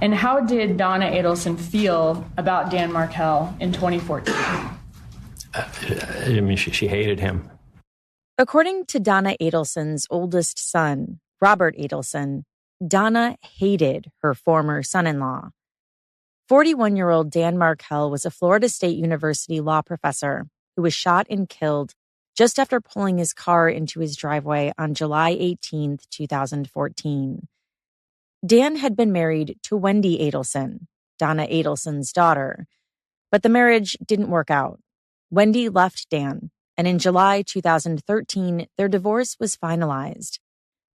And how did Donna Adelson feel about Dan Markel in 2014? She hated him. According to Donna Adelson's oldest son, Robert Adelson, Donna hated her former son-in-law. 41-year-old Dan Markel was a Florida State University law professor who was shot and killed just after pulling his car into his driveway on July 18, 2014. Dan had been married to Wendy Adelson, Donna Adelson's daughter, but the marriage didn't work out. Wendy left Dan, and in July 2013, their divorce was finalized.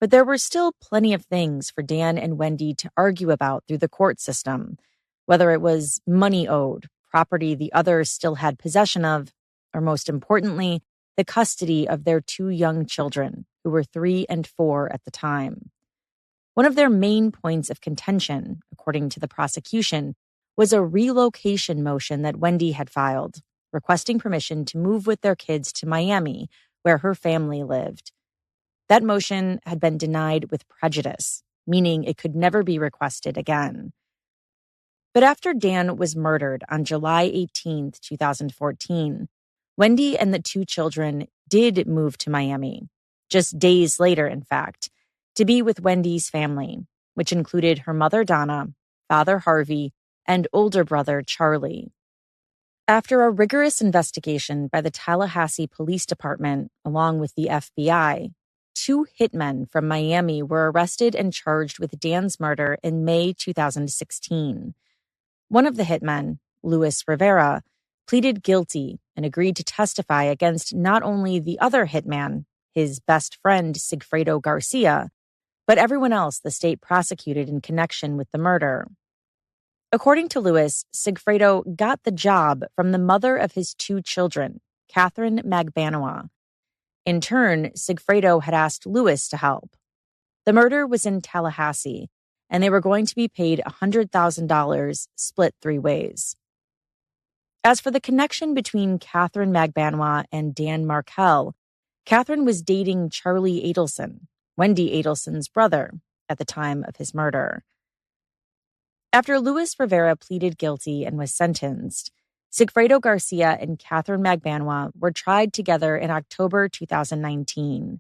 But there were still plenty of things for Dan and Wendy to argue about through the court system, whether it was money owed, property the other still had possession of, or most importantly, the custody of their two young children, who were 3 and 4 at the time. One of their main points of contention, according to the prosecution, was a relocation motion that Wendy had filed, requesting permission to move with their kids to Miami, where her family lived. That motion had been denied with prejudice, meaning it could never be requested again. But after Dan was murdered on July 18, 2014, Wendy and the two children did move to Miami, just days later, in fact, to be with Wendy's family, which included her mother, Donna, father, Harvey, and older brother, Charlie. After a rigorous investigation by the Tallahassee Police Department, along with the FBI, 2 hitmen from Miami were arrested and charged with Dan's murder in May 2016. One of the hitmen, Luis Rivera, pleaded guilty and agreed to testify against not only the other hitman, his best friend Sigfredo Garcia, but everyone else the state prosecuted in connection with the murder. According to Luis, Sigfredo got the job from the mother of his 2 children, Catherine Magbanoa. In turn, Sigfredo had asked Luis to help. The murder was in Tallahassee, and they were going to be paid $100,000, split 3 ways. As for the connection between Catherine Magbanoa and Dan Markel, Catherine was dating Charlie Adelson, Wendy Adelson's brother, at the time of his murder. After Luis Rivera pleaded guilty and was sentenced, Sigfredo Garcia and Catherine Magbanoa were tried together in October 2019.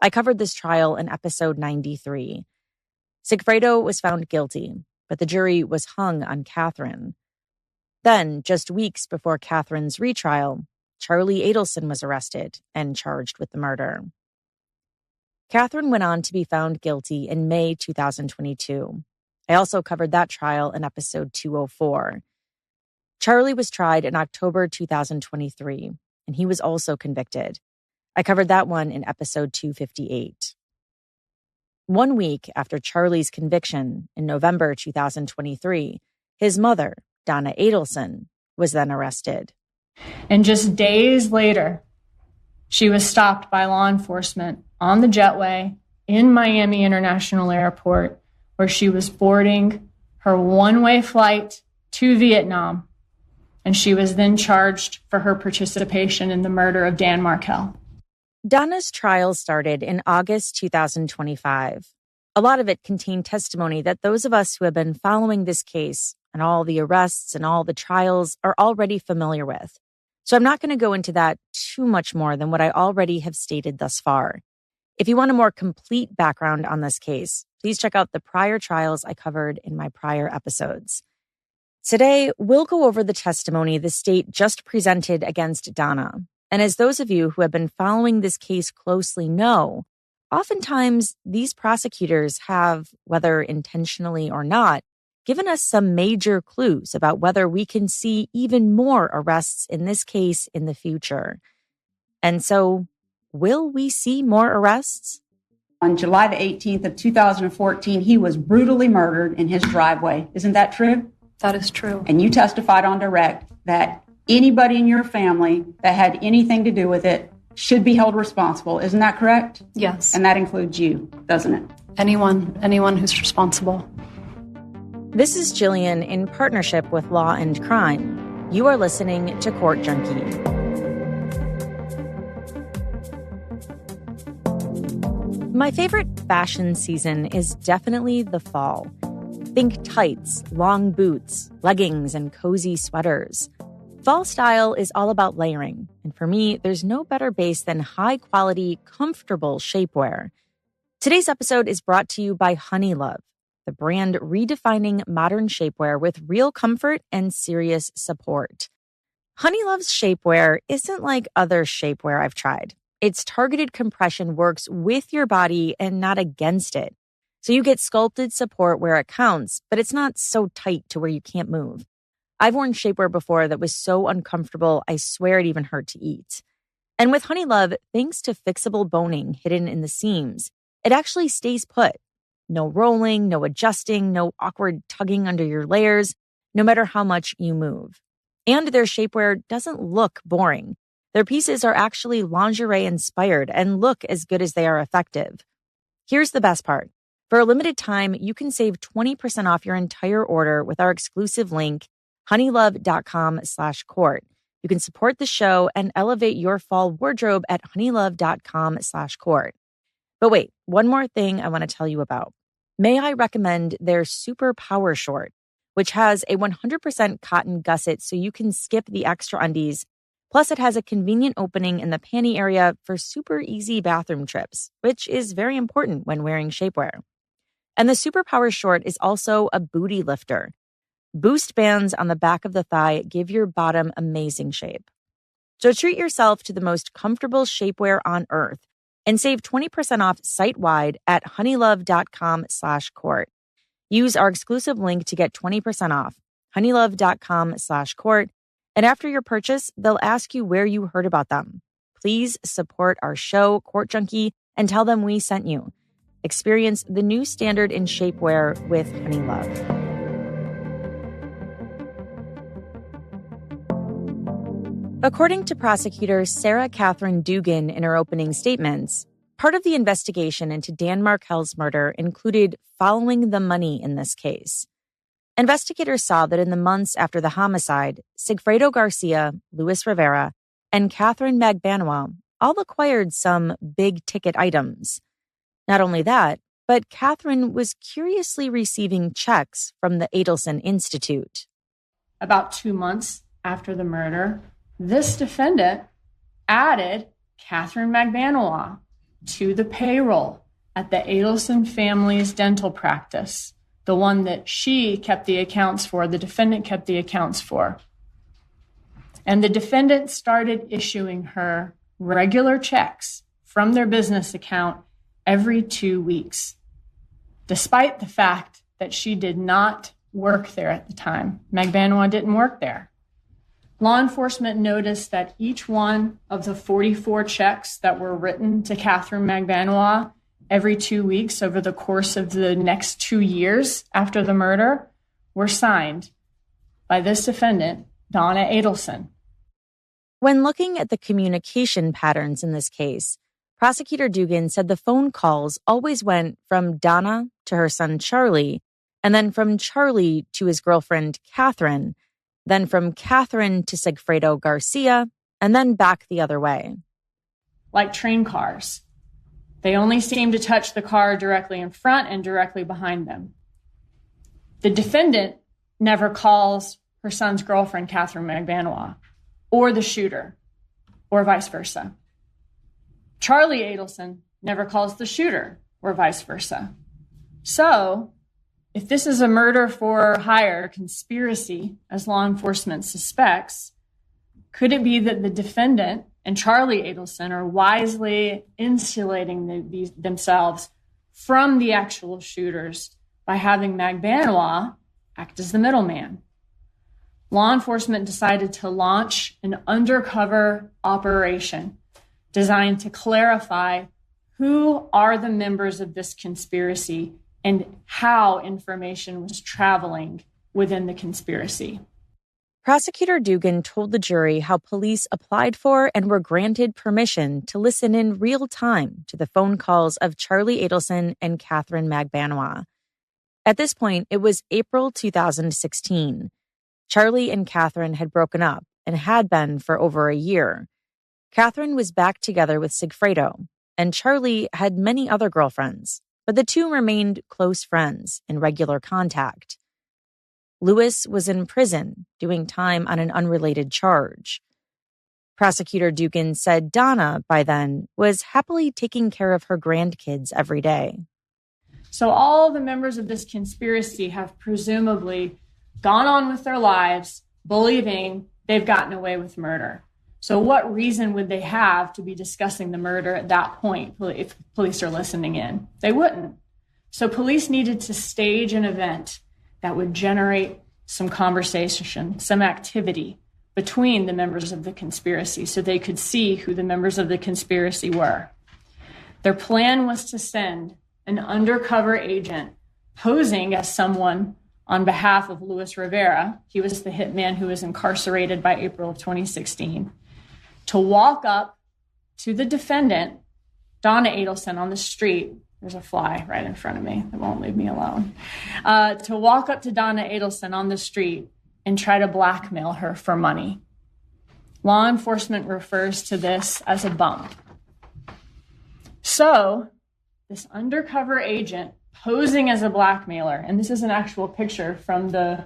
I covered this trial in episode 93. Sigfredo was found guilty, but the jury was hung on Catherine. Then, just weeks before Catherine's retrial, Charlie Adelson was arrested and charged with the murder. Catherine went on to be found guilty in May 2022. I also covered that trial in episode 204. Charlie was tried in October 2023, and he was also convicted. I covered that one in episode 258. 1 week after Charlie's conviction in November 2023, his mother, Donna Adelson, was then arrested. And just days later, she was stopped by law enforcement on the jetway in Miami International Airport, where she was boarding her one-way flight to Vietnam. And she was then charged for her participation in the murder of Dan Markel. Donna's trial started in August 2025. A lot of it contained testimony that those of us who have been following this case and all the arrests and all the trials are already familiar with. So I'm not going to go into that too much more than what I already have stated thus far. If you want a more complete background on this case, please check out the prior trials I covered in my prior episodes. Today, we'll go over the testimony the state just presented against Donna. And as those of you who have been following this case closely know, oftentimes these prosecutors have, whether intentionally or not, given us some major clues about whether we can see even more arrests in this case in the future. And so, will we see more arrests? On July the 18th of 2014, he was brutally murdered in his driveway. Isn't that true? That is true. And you testified on direct that anybody in your family that had anything to do with it should be held responsible. Isn't that correct? Yes. And that includes you, doesn't it? Anyone who's responsible. This is Jillian in partnership with Law and Crime. You are listening to Court Junkie. My favorite fashion season is definitely the fall. Think tights, long boots, leggings, and cozy sweaters. Fall style is all about layering, and for me, there's no better base than high-quality, comfortable shapewear. Today's episode is brought to you by Honeylove, the brand redefining modern shapewear with real comfort and serious support. Honeylove's shapewear isn't like other shapewear I've tried. Its targeted compression works with your body and not against it. So you get sculpted support where it counts, but it's not so tight to where you can't move. I've worn shapewear before that was so uncomfortable, I swear it even hurt to eat. And with Honeylove, thanks to fixable boning hidden in the seams, it actually stays put. No rolling, no adjusting, no awkward tugging under your layers, no matter how much you move. And their shapewear doesn't look boring. Their pieces are actually lingerie-inspired and look as good as they are effective. Here's the best part. For a limited time, you can save 20% off your entire order with our exclusive link, honeylove.com/court. You can support the show and elevate your fall wardrobe at honeylove.com/court. But wait, one more thing I want to tell you about. May I recommend their Super Power Short, which has a 100% cotton gusset so you can skip the extra undies. Plus, it has a convenient opening in the panty area for super easy bathroom trips, which is very important when wearing shapewear. And the Super Power Short is also a booty lifter. Boost bands on the back of the thigh give your bottom amazing shape. So treat yourself to the most comfortable shapewear on earth and save 20% off site-wide at honeylove.com/court. Use our exclusive link to get 20% off, honeylove.com/court. And after your purchase, they'll ask you where you heard about them. Please support our show, Court Junkie, and tell them we sent you. Experience the new standard in shapewear with Honeylove. According to prosecutor Sarah Catherine Dugan in her opening statements, part of the investigation into Dan Markel's murder included following the money in this case. Investigators saw that in the months after the homicide, Sigfredo Garcia, Luis Rivera, and Catherine Magbanua all acquired some big-ticket items. Not only that, but Catherine was curiously receiving checks from the Adelson Institute. About 2 months after the murder, this defendant added Catherine Magbanua to the payroll at the Adelson family's dental practice, the one that she kept the accounts for, the defendant kept the accounts for. And the defendant started issuing her regular checks from their business account every 2 weeks, despite the fact that she did not work there at the time. Magbanua didn't work there. Law enforcement noticed that each one of the 44 checks that were written to Catherine Magbanua every 2 weeks over the course of the next 2 years after the murder were signed by this defendant, Donna Adelson. When looking at the communication patterns in this case, Prosecutor Dugan said the phone calls always went from Donna to her son Charlie, and then from Charlie to his girlfriend Catherine, then from Catherine to Sigfredo Garcia, and then back the other way. Like train cars. They only seem to touch the car directly in front and directly behind them. The defendant never calls her son's girlfriend, Catherine Magbanua, or the shooter, or vice versa. Charlie Adelson never calls the shooter, or vice versa. So, if this is a murder for hire conspiracy, as law enforcement suspects, could it be that the defendant and Charlie Adelson are wisely insulating themselves from the actual shooters by having Magbanua act as the middleman? Law enforcement decided to launch an undercover operation designed to clarify who are the members of this conspiracy and how information was traveling within the conspiracy. Prosecutor Dugan told the jury how police applied for and were granted permission to listen in real time to the phone calls of Charlie Adelson and Catherine Magbanua. At this point, it was April 2016. Charlie and Catherine had broken up and had been for over a year. Catherine was back together with Sigfredo, and Charlie had many other girlfriends, but the two remained close friends in regular contact. Lewis was in prison doing time on an unrelated charge. Prosecutor Dugan said Donna, by then, was happily taking care of her grandkids every day. So all the members of this conspiracy have presumably gone on with their lives, believing they've gotten away with murder. So what reason would they have to be discussing the murder at that point if police are listening in? They wouldn't. So police needed to stage an event that would generate some conversation, some activity between the members of the conspiracy so they could see who the members of the conspiracy were. Their plan was to send an undercover agent posing as someone on behalf of Luis Rivera. He was the hitman who was incarcerated by April of 2016, to walk up to the defendant, Donna Adelson, on the street. There's a fly right in front of me that won't leave me alone. To walk up to Donna Adelson on the street and try to blackmail her for money. Law enforcement refers to this as a bump. So this undercover agent posing as a blackmailer, and this is an actual picture from the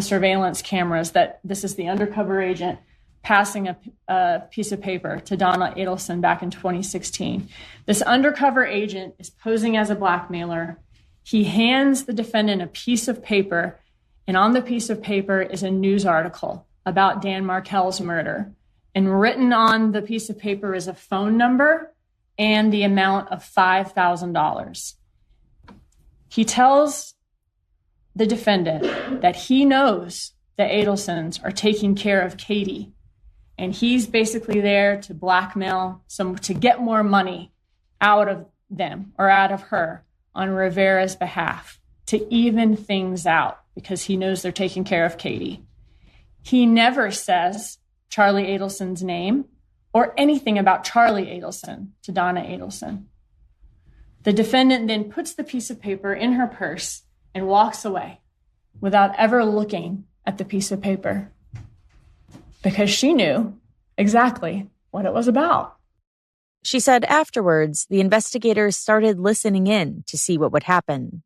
surveillance cameras, that this is the undercover agent passing a piece of paper to Donna Adelson back in 2016. This undercover agent is posing as a blackmailer. He hands the defendant a piece of paper, and on the piece of paper is a news article about Dan Markel's murder. And written on the piece of paper is a phone number and the amount of $5,000. He tells the defendant that he knows the Adelsons are taking care of Katie, and he's basically there to blackmail to get more money out of them or out of her on Rivera's behalf, to even things out, because he knows they're taking care of Katie. He never says Charlie Adelson's name or anything about Charlie Adelson to Donna Adelson. The defendant then puts the piece of paper in her purse and walks away without ever looking at the piece of paper, because she knew exactly what it was about. She said afterwards, the investigators started listening in to see what would happen.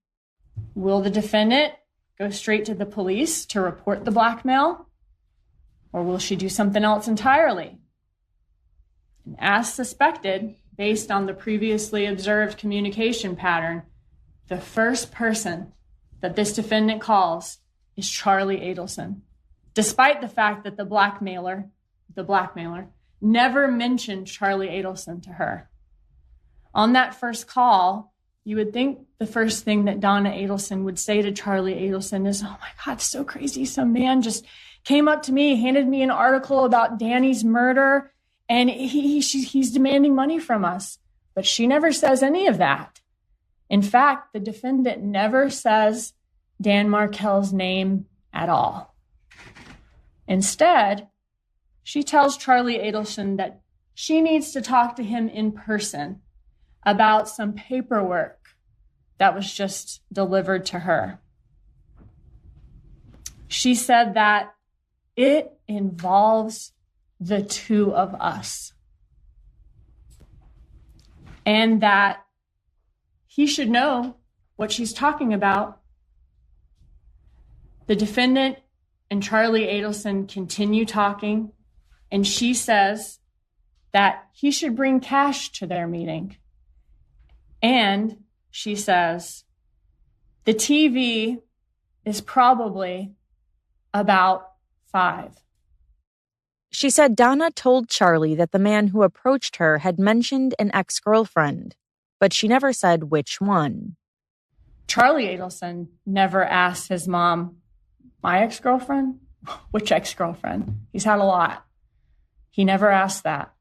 Will the defendant go straight to the police to report the blackmail? Or will she do something else entirely? And as suspected, based on the previously observed communication pattern, the first person that this defendant calls is Charlie Adelson, despite the fact that the blackmailer never mentioned Charlie Adelson to her. On that first call, you would think the first thing that Donna Adelson would say to Charlie Adelson is, "Oh my God, it's so crazy. Some man just came up to me, handed me an article about Danny's murder, and he's demanding money from us." But she never says any of that. In fact, the defendant never says Dan Markel's name at all. Instead, she tells Charlie Adelson that she needs to talk to him in person about some paperwork that was just delivered to her. She said that it involves the two of us, and that he should know what she's talking about. The defendant and Charlie Adelson continue talking, and she says that he should bring cash to their meeting. And she says, the TV is probably about 5. She said Donna told Charlie that the man who approached her had mentioned an ex-girlfriend, but she never said which one. Charlie Adelson never asked his mom, "My ex-girlfriend? Which ex-girlfriend? He's had a lot." He never asked that,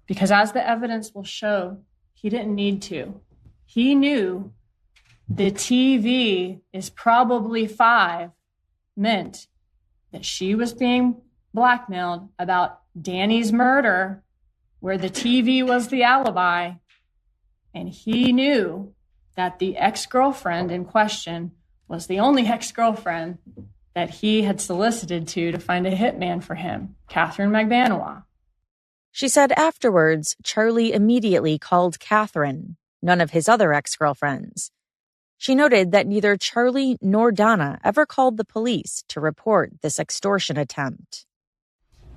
because as the evidence will show, he didn't need to. He knew the TV is probably 5 meant that she was being blackmailed about Danny's murder, where the TV was the alibi, and he knew that the ex-girlfriend in question was the only ex-girlfriend that he had solicited to find a hitman for him, Catherine McBanois. She said afterwards, Charlie immediately called Catherine, none of his other ex-girlfriends. She noted that neither Charlie nor Donna ever called the police to report this extortion attempt.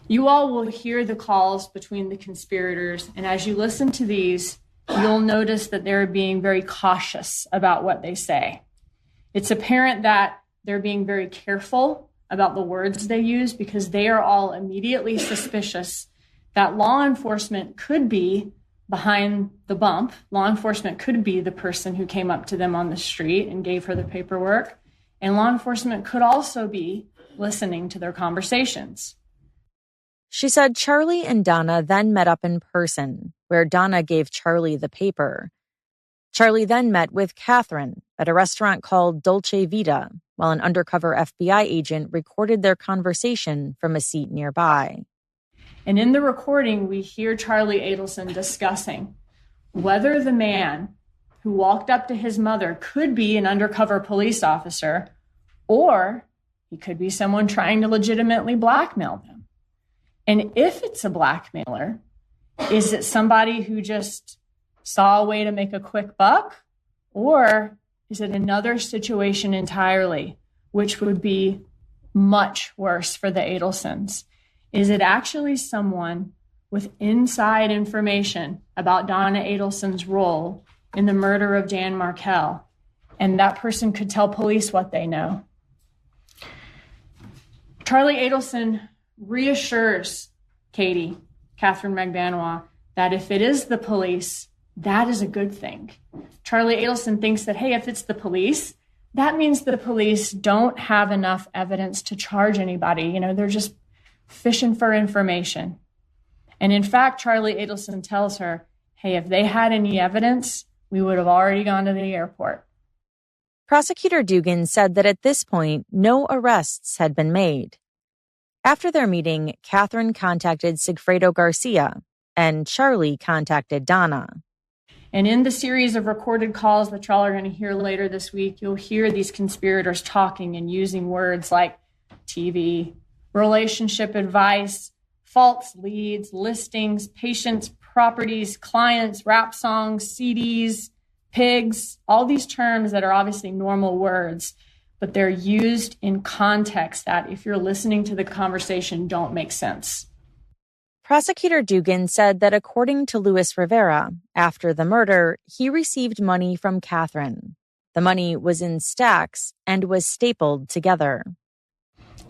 You all will hear the calls between the conspirators, and as you listen to these, you'll notice that they're being very cautious about what they say. It's apparent that they're being very careful about the words they use because they are all immediately suspicious that law enforcement could be behind the bump. Law enforcement could be the person who came up to them on the street and gave her the paperwork. And law enforcement could also be listening to their conversations. She said Charlie and Donna then met up in person, where Donna gave Charlie the paper. Charlie then met with Catherine at a restaurant called Dolce Vita, while an undercover FBI agent recorded their conversation from a seat nearby. And in the recording, we hear Charlie Adelson discussing whether the man who walked up to his mother could be an undercover police officer, or he could be someone trying to legitimately blackmail them. And if it's a blackmailer, is it somebody who just saw a way to make a quick buck? Or is it another situation entirely, which would be much worse for the Adelsons? Is it actually someone with inside information about Donna Adelson's role in the murder of Dan Markel? And that person could tell police what they know. Charlie Adelson reassures Catherine Magbanua, that if it is the police, that is a good thing. Charlie Adelson thinks that, hey, if it's the police, that means the police don't have enough evidence to charge anybody. They're just fishing for information. And in fact, Charlie Adelson tells her, hey, if they had any evidence, we would have already gone to the airport. Prosecutor Dugan said that at this point, no arrests had been made. After their meeting, Catherine contacted Sigfredo Garcia, and Charlie contacted Donna. And in the series of recorded calls that y'all are going to hear later this week, you'll hear these conspirators talking and using words like TV, relationship advice, false leads, listings, patients, properties, clients, rap songs, CDs, pigs, all these terms that are obviously normal words, but they're used in context that, if you're listening to the conversation, don't make sense. Prosecutor Dugan said that according to Luis Rivera, after the murder, he received money from Catherine. The money was in stacks and was stapled together.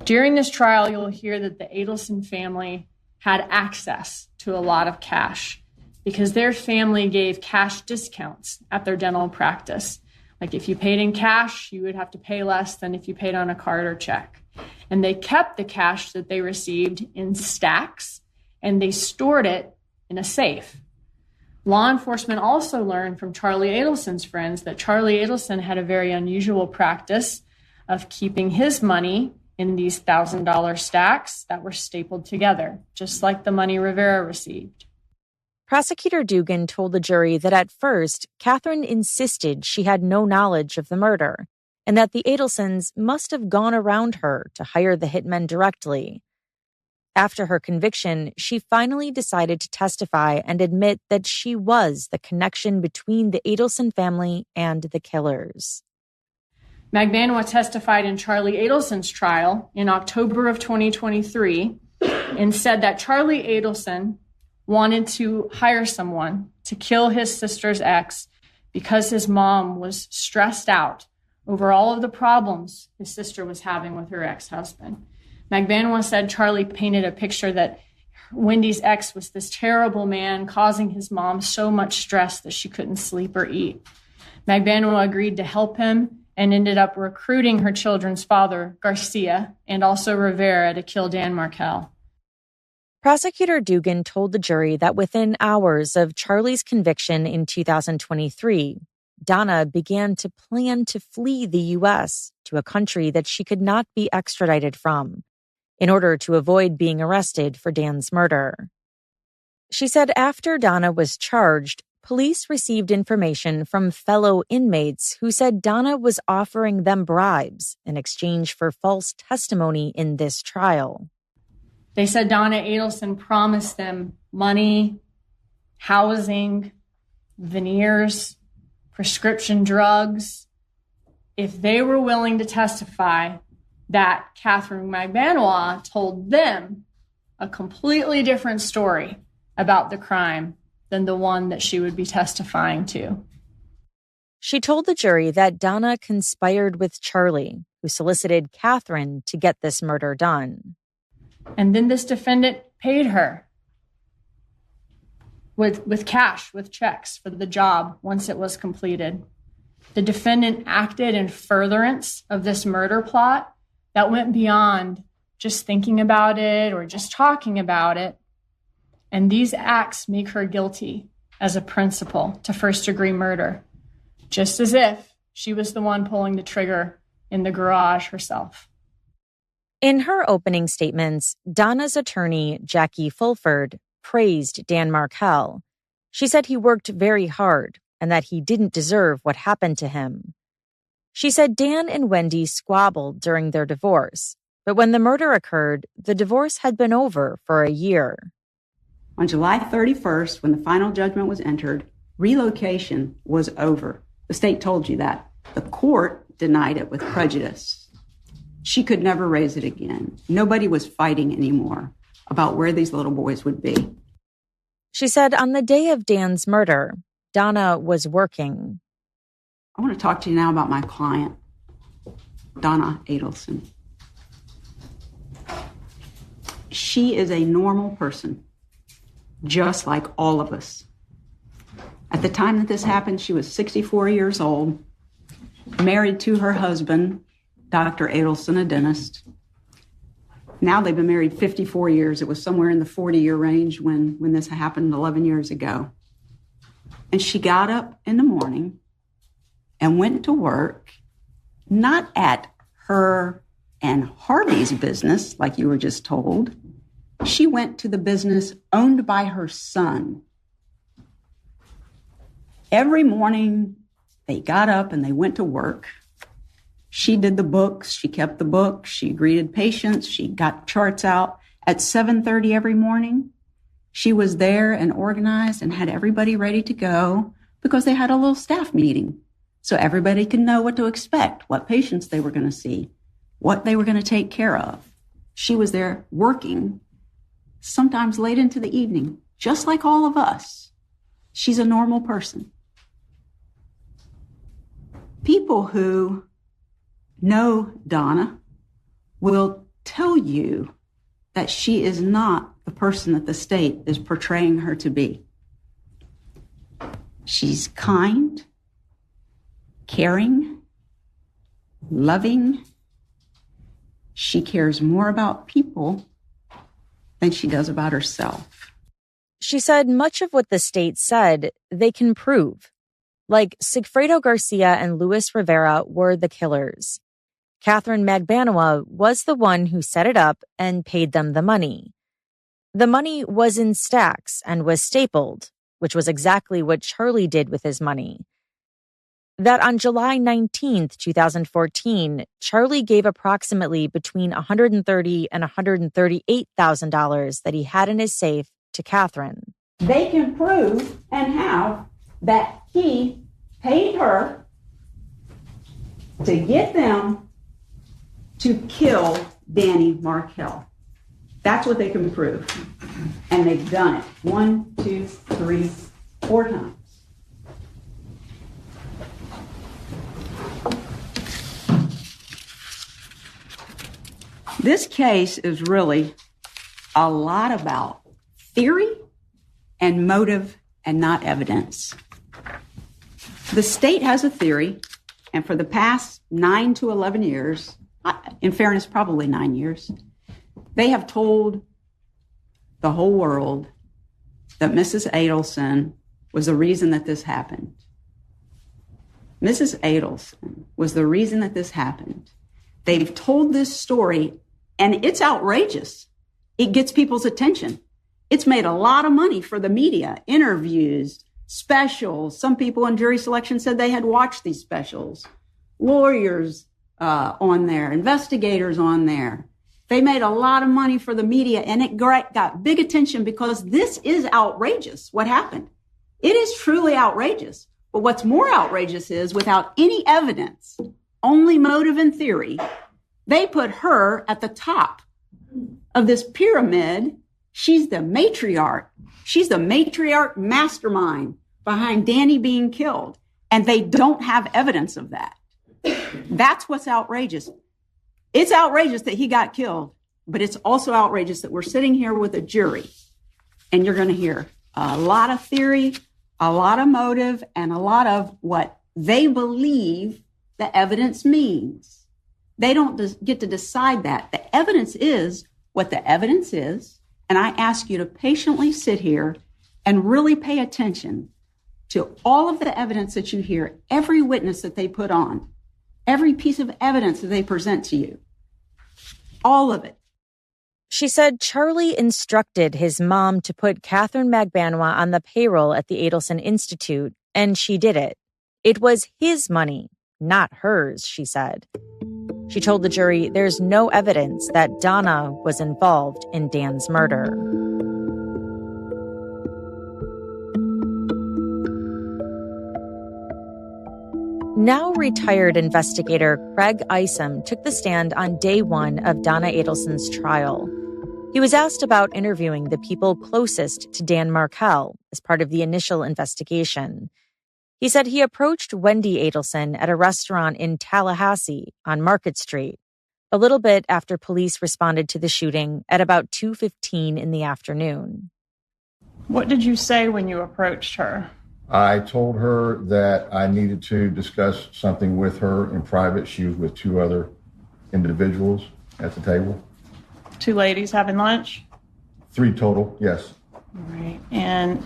During this trial, you'll hear that the Adelson family had access to a lot of cash because their family gave cash discounts at their dental practice. Like if you paid in cash, you would have to pay less than if you paid on a card or check. And they kept the cash that they received in stacks, and they stored it in a safe. Law enforcement also learned from Charlie Adelson's friends that Charlie Adelson had a very unusual practice of keeping his money in these $1,000 stacks that were stapled together, just like the money Rivera received. Prosecutor Dugan told the jury that at first, Catherine insisted she had no knowledge of the murder and that the Adelsons must have gone around her to hire the hitmen directly. After her conviction, she finally decided to testify and admit that she was the connection between the Adelson family and the killers. Magbanua testified in Charlie Adelson's trial in October of 2023 and said that Charlie Adelson wanted to hire someone to kill his sister's ex because his mom was stressed out over all of the problems his sister was having with her ex-husband. Magbanua said Charlie painted a picture that Wendy's ex was this terrible man causing his mom so much stress that she couldn't sleep or eat. Magbanua agreed to help him and ended up recruiting her children's father, Garcia, and also Rivera to kill Dan Markel. Prosecutor Dugan told the jury that within hours of Charlie's conviction in 2023, Donna began to plan to flee the U.S. to a country that she could not be extradited from in order to avoid being arrested for Dan's murder. She said after Donna was charged, police received information from fellow inmates who said Donna was offering them bribes in exchange for false testimony in this trial. They said Donna Adelson promised them money, housing, veneers, prescription drugs, if they were willing to testify that Catherine Magbanua told them a completely different story about the crime than the one that she would be testifying to. She told the jury that Donna conspired with Charlie, who solicited Catherine to get this murder done. And then this defendant paid her with cash, with checks for the job once it was completed. The defendant acted in furtherance of this murder plot that went beyond just thinking about it or just talking about it. And these acts make her guilty as a principal to first-degree murder, just as if she was the one pulling the trigger in the garage herself. In her opening statements, Donna's attorney, Jackie Fulford, praised Dan Markel. She said he worked very hard and that he didn't deserve what happened to him. She said Dan and Wendy squabbled during their divorce, but when the murder occurred, the divorce had been over for a year. On July 31st, when the final judgment was entered, relocation was over. The state told you that. The court denied it with prejudice. She could never raise it again. Nobody was fighting anymore about where these little boys would be. She said on the day of Dan's murder, Donna was working. I want to talk to you now about my client, Donna Adelson. She is a normal person, just like all of us. At the time that this happened, she was 64 years old, married to her husband, Dr. Adelson, a dentist. Now they've been married 54 years. It was somewhere in the 40-year range when this happened 11 years ago. And she got up in the morning and went to work, not at her and Harvey's business, like you were just told. She went to the business owned by her son. Every morning, they got up and they went to work. She did the books. She kept the books. She greeted patients. She got charts out. At 7:30 every morning, she was there and organized and had everybody ready to go because they had a little staff meeting. So everybody could know what to expect, what patients they were going to see, what they were going to take care of. She was there working, sometimes late into the evening, just like all of us. She's a normal person. People who know Donna will tell you that she is not the person that the state is portraying her to be. She's kind, caring, loving. She cares more about people than she does about herself. She said much of what the state said they can prove. Like Sigfredo Garcia and Luis Rivera were the killers. Catherine Magbanua was the one who set it up and paid them the money. The money was in stacks and was stapled, which was exactly what Charlie did with his money. That on July 19th, 2014, Charlie gave approximately between $130,000 and $138,000 that he had in his safe to Catherine. They can prove and have that he paid her to get them to kill Danny Markel. That's what they can prove. And they've done it 1, 2, 3, 4 times. This case is really a lot about theory and motive and not evidence. The state has a theory, and for the past 9 to 11 years, in fairness, probably 9 years, they have told the whole world that Mrs. Adelson was the reason that this happened. Mrs. Adelson was the reason that this happened. They've told this story, and it's outrageous. It gets people's attention. It's made a lot of money for the media, interviews, specials. Some people in jury selection said they had watched these specials. Lawyers on there, investigators on there. They made a lot of money for the media, and it got big attention because this is outrageous, what happened. It is truly outrageous. But what's more outrageous is, without any evidence, only motive and theory, they put her at the top of this pyramid. She's the matriarch. She's the matriarch mastermind behind Danny being killed. And they don't have evidence of that. That's what's outrageous. It's outrageous that he got killed, but it's also outrageous that we're sitting here with a jury and you're going to hear a lot of theory, a lot of motive, and a lot of what they believe the evidence means. They don't get to decide that. The evidence is what the evidence is. And I ask you to patiently sit here and really pay attention to all of the evidence that you hear, every witness that they put on, every piece of evidence that they present to you, all of it. She said Charlie instructed his mom to put Catherine Magbanwa on the payroll at the Adelson Institute, and she did it. It was his money, not hers, she said. She told the jury there's no evidence that Donna was involved in Dan's murder. Now retired investigator Craig Isom took the stand on day one of Donna Adelson's trial. He was asked about interviewing the people closest to Dan Markel as part of the initial investigation. He said he approached Wendy Adelson at a restaurant in Tallahassee on Market Street, a little bit after police responded to the shooting at about 2:15 in the afternoon. What did you say when you approached her? I told her that I needed to discuss something with her in private. She was with two other individuals at the table. Two ladies having lunch? Three total, yes. All right. And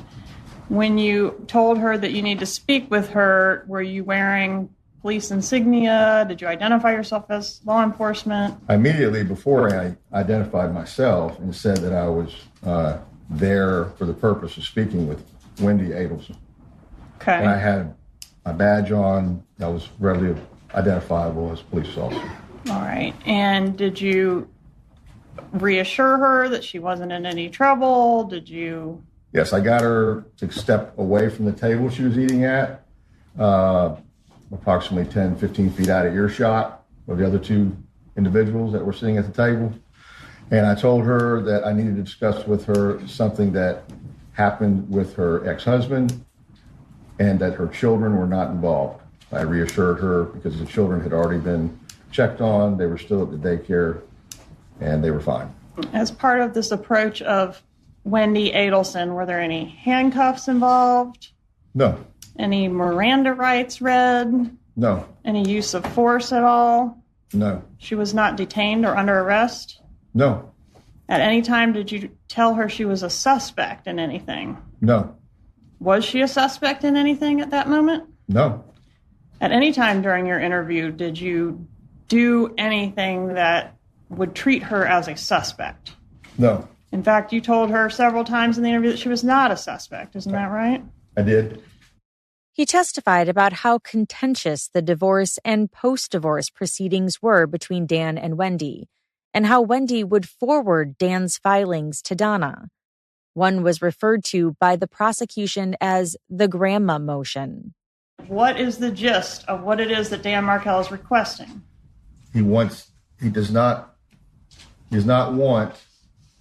when you told her that you need to speak with her, were you wearing police insignia? Did you identify yourself as law enforcement? Immediately before I identified myself and said that I was there for the purpose of speaking with Wendy Adelson. Okay. And I had my badge on that was readily identifiable as a police officer. All right. And did you reassure her that she wasn't in any trouble? Did you? Yes, I got her to step away from the table she was eating at, approximately 10, 15 feet out of earshot of the other two individuals that were sitting at the table. And I told her that I needed to discuss with her something that happened with her ex-husband and that her children were not involved. I reassured her because the children had already been checked on. They were still at the daycare and they were fine. As part of this approach of Wendy Adelson, were there any handcuffs involved? No. Any Miranda rights read? No. Any use of force at all? No. She was not detained or under arrest? No. At any time, did you tell her she was a suspect in anything? No. Was she a suspect in anything at that moment? No. At any time during your interview, did you do anything that would treat her as a suspect? No. In fact, you told her several times in the interview that she was not a suspect. Isn't that right? I did. He testified about how contentious the divorce and post-divorce proceedings were between Dan and Wendy, and how Wendy would forward Dan's filings to Donna. One was referred to by the prosecution as the grandma motion. What is the gist of what it is that Dan Markel is requesting? He does not want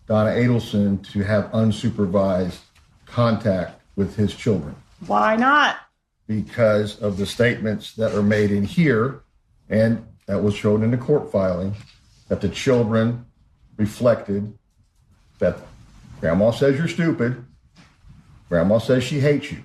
Donna Adelson to have unsupervised contact with his children. Why not? Because of the statements that are made in here and that was shown in the court filing, that the children reflected that Grandma says you're stupid. Grandma says she hates you.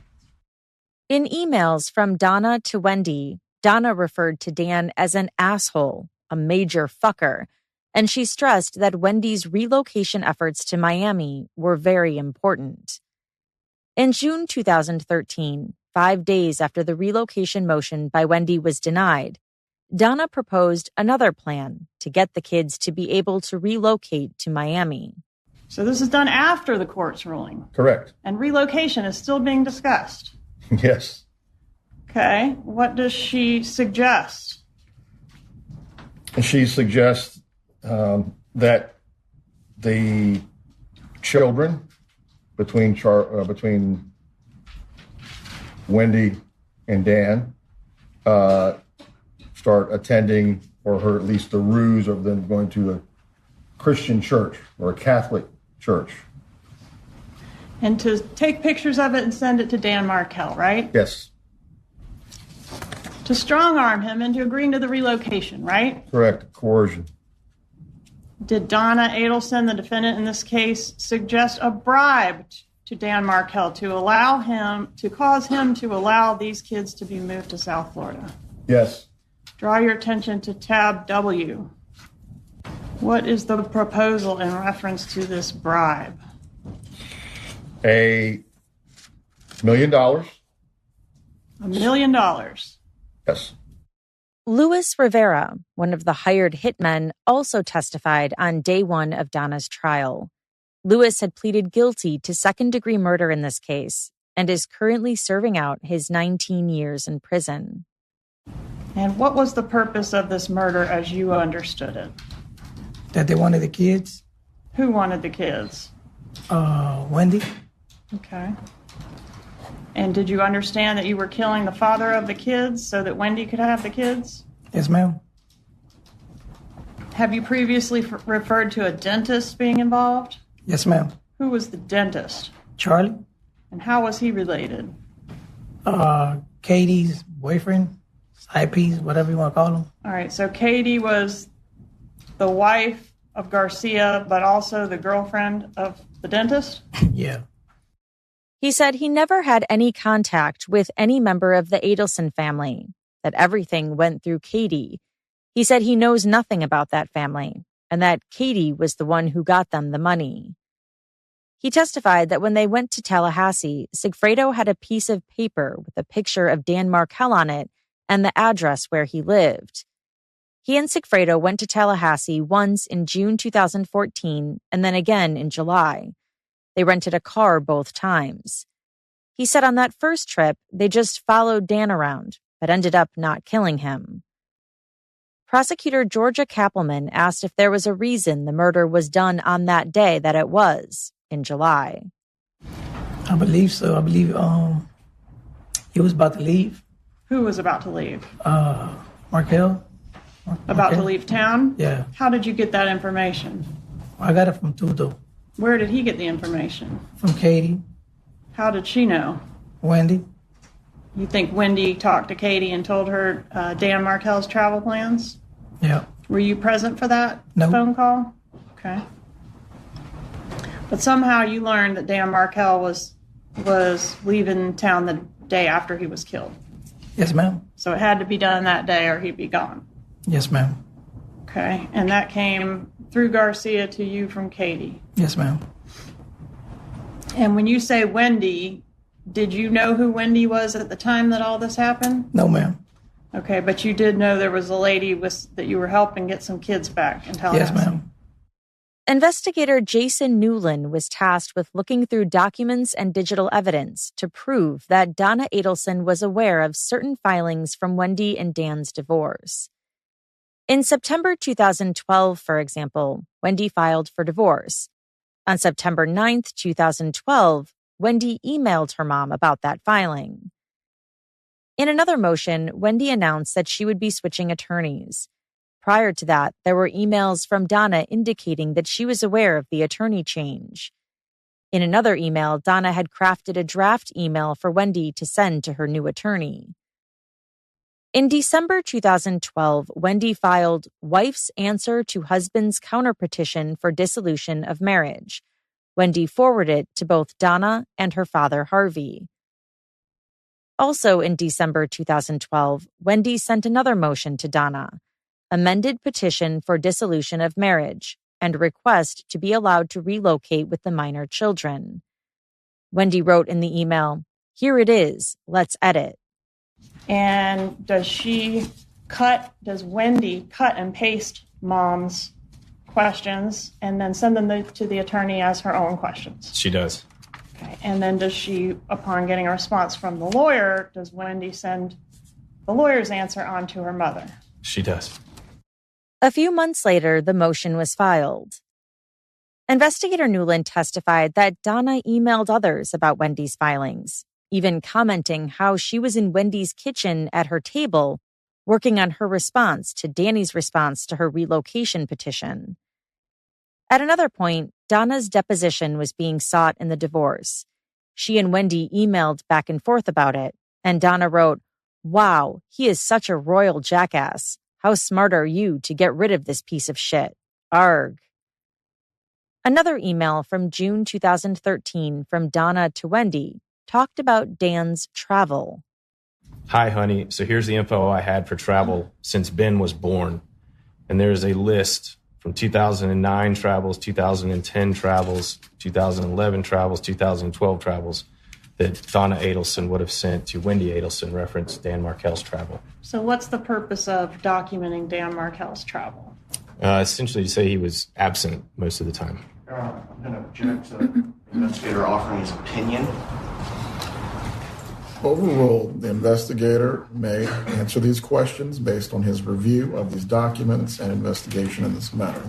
In emails from Donna to Wendy, Donna referred to Dan as an asshole, a major fucker, and she stressed that Wendy's relocation efforts to Miami were very important. In June 2013, 5 days after the relocation motion by Wendy was denied, Donna proposed another plan to get the kids to be able to relocate to Miami. So this is done after the court's ruling. Correct. And relocation is still being discussed. Yes. Okay. What does she suggest? She suggests that the children between Wendy and Dan start attending, or heard at least the ruse of them going to a Christian church or a Catholic church. And to take pictures of it and send it to Dan Markell, right? Yes. To strong-arm him into agreeing to the relocation, right? Correct. Coercion. Did Donna Adelson, the defendant in this case, suggest a bribe to Dan Markell to cause him to allow these kids to be moved to South Florida? Yes. Draw your attention to tab W. What is the proposal in reference to this bribe? $1 million. $1 million. Yes. Luis Rivera, one of the hired hitmen, also testified on day one of Donna's trial. Luis had pleaded guilty to second-degree murder in this case and is currently serving out his 19 years in prison. And what was the purpose of this murder as you understood it? That they wanted the kids. Who wanted the kids? Wendy. Okay. And did you understand that you were killing the father of the kids so that Wendy could have the kids? Yes, ma'am. Have you previously referred to a dentist being involved? Yes, ma'am. Who was the dentist? Charlie. And how was he related? Katie's boyfriend, side piece, whatever you want to call him. All right, so Katie was the wife of Garcia, but also the girlfriend of the dentist? Yeah. He said he never had any contact with any member of the Adelson family, that everything went through Katie. He said he knows nothing about that family, and that Katie was the one who got them the money. He testified that when they went to Tallahassee, Sigfredo had a piece of paper with a picture of Dan Markell on it and the address where he lived. He and Sigfredo went to Tallahassee once in June 2014 and then again in July. They rented a car both times. He said on that first trip, they just followed Dan around, but ended up not killing him. Prosecutor Georgia Kappelman asked if there was a reason the murder was done on that day that it was, in July. I believe so. I believe he was about to leave. Who was about to leave? Markell. About to leave town? Yeah. How did you get that information? I got it from Tudo. Where did he get the information? From Katie. How did she know? Wendy. You think Wendy talked to Katie and told her Dan Markell's travel plans? Yeah. Were you present for that No. phone call? Okay. But somehow you learned that Dan Markell was leaving town the day after he was killed. Yes, ma'am. So it had to be done that day or he'd be gone. Yes, ma'am. Okay. And that came through Garcia to you from Katie. Yes, ma'am. And when you say Wendy, did you know who Wendy was at the time that all this happened? No, ma'am. Okay, but you did know there was a lady that you were helping get some kids back in Tallahassee. Yes, ma'am. Investigator Jason Newland was tasked with looking through documents and digital evidence to prove that Donna Adelson was aware of certain filings from Wendy and Dan's divorce. In September 2012, for example, Wendy filed for divorce. On September 9th, 2012, Wendy emailed her mom about that filing. In another motion, Wendy announced that she would be switching attorneys. Prior to that, there were emails from Donna indicating that she was aware of the attorney change. In another email, Donna had crafted a draft email for Wendy to send to her new attorney. In December 2012, Wendy filed Wife's Answer to Husband's Counterpetition for Dissolution of Marriage. Wendy forwarded it to both Donna and her father, Harvey. Also in December 2012, Wendy sent another motion to Donna, amended petition for dissolution of marriage, and request to be allowed to relocate with the minor children. Wendy wrote in the email, "Here it is, let's edit." And does Wendy cut and paste mom's questions and then send them to the attorney as her own questions? She does. Okay. And then does she, upon getting a response from the lawyer, does Wendy send the lawyer's answer on to her mother? She does. A few months later, the motion was filed. Investigator Newland testified that Donna emailed others about Wendy's filings, even commenting how she was in Wendy's kitchen at her table, working on her response to Danny's response to her relocation petition. At another point, Donna's deposition was being sought in the divorce. She and Wendy emailed back and forth about it, and Donna wrote, "Wow, he is such a royal jackass. How smart are you to get rid of this piece of shit? Arg." Another email from June 2013 from Donna to Wendy talked about Dan's travel. "Hi, honey. So here's the info I had for travel since Ben was born. And there's a list from 2009 travels, 2010 travels, 2011 travels, 2012 travels that Donna Adelson would have sent to Wendy Adelson, reference Dan Markel's travel." So what's the purpose of documenting Dan Markel's travel? Essentially to say he was absent most of the time. I'm going to object to the investigator offering his opinion. Overruled, the investigator may answer these questions based on his review of these documents and investigation in this matter.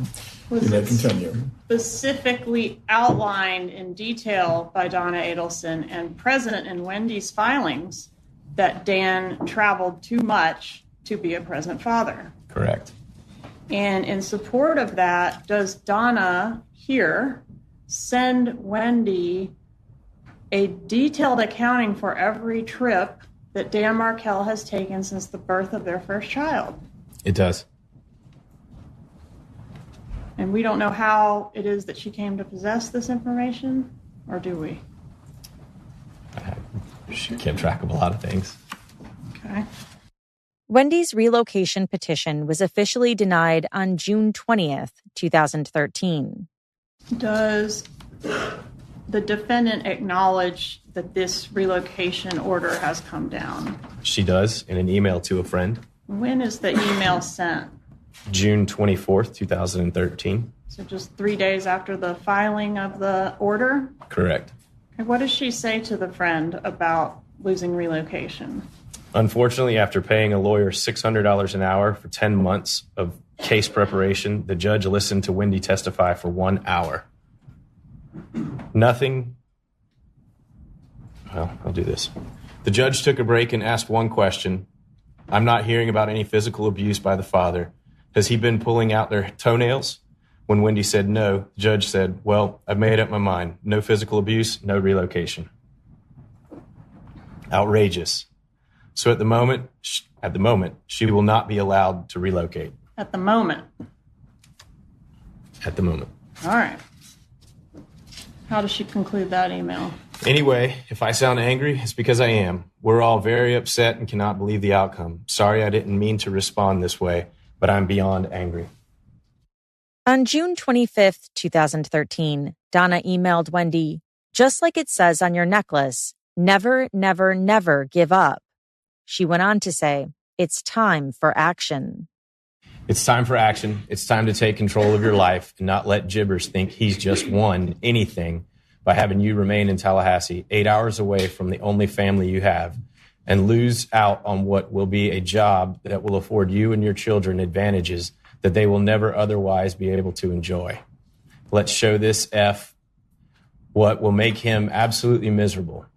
You may continue. Specifically outlined in detail by Donna Adelson and present in Wendy's filings that Dan traveled too much to be a present father. Correct. And in support of that, does Donna here send Wendy a detailed accounting for every trip that Dan Markel has taken since the birth of their first child? It does. And we don't know how it is that she came to possess this information, or do we? She kept track of a lot of things. Okay. Wendy's relocation petition was officially denied on June 20th, 2013. Does the defendant acknowledge that this relocation order has come down? She does, in an email to a friend. When is the email sent? June 24th, 2013. So just 3 days after the filing of the order? Correct. And what does she say to the friend about losing relocation? Unfortunately, after paying a lawyer $600 an hour for 10 months of case preparation, the judge listened to Wendy testify for 1 hour. I'll do this. The judge took a break and asked one question. "I'm not hearing about any physical abuse by the father. Has he been pulling out their toenails?" When Wendy said no, the judge said, "Well, I've made up my mind. No physical abuse, no relocation." Outrageous. So at the moment, she will not be allowed to relocate. At the moment. At the moment. All right. How does she conclude that email? Anyway, if I sound angry, it's because I am. We're all very upset and cannot believe the outcome. Sorry I didn't mean to respond this way, but I'm beyond angry. On June 25th, 2013, Donna emailed Wendy, "Just like it says on your necklace, never, never, never give up." She went on to say, "It's time for action." It's time for action. It's time to take control of your life and not let Jibbers think he's just won anything by having you remain in Tallahassee, 8 hours away from the only family you have, and lose out on what will be a job that will afford you and your children advantages that they will never otherwise be able to enjoy. Let's show this F what will make him absolutely miserable.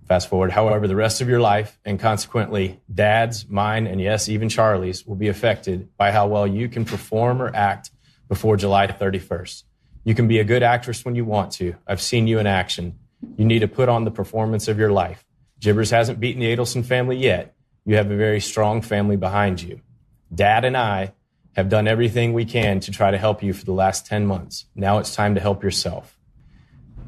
Fast forward, however, the rest of your life, and consequently Dad's, mine, and yes, even Charlie's, will be affected by how well you can perform or act before July 31st. You can be a good actress when you want to. I've seen you in action. You need to put on the performance of your life. Jibbers hasn't beaten the Adelson family yet. You have a very strong family behind you. Dad and I have done everything we can to try to help you for the last 10 months. Now it's time to help yourself.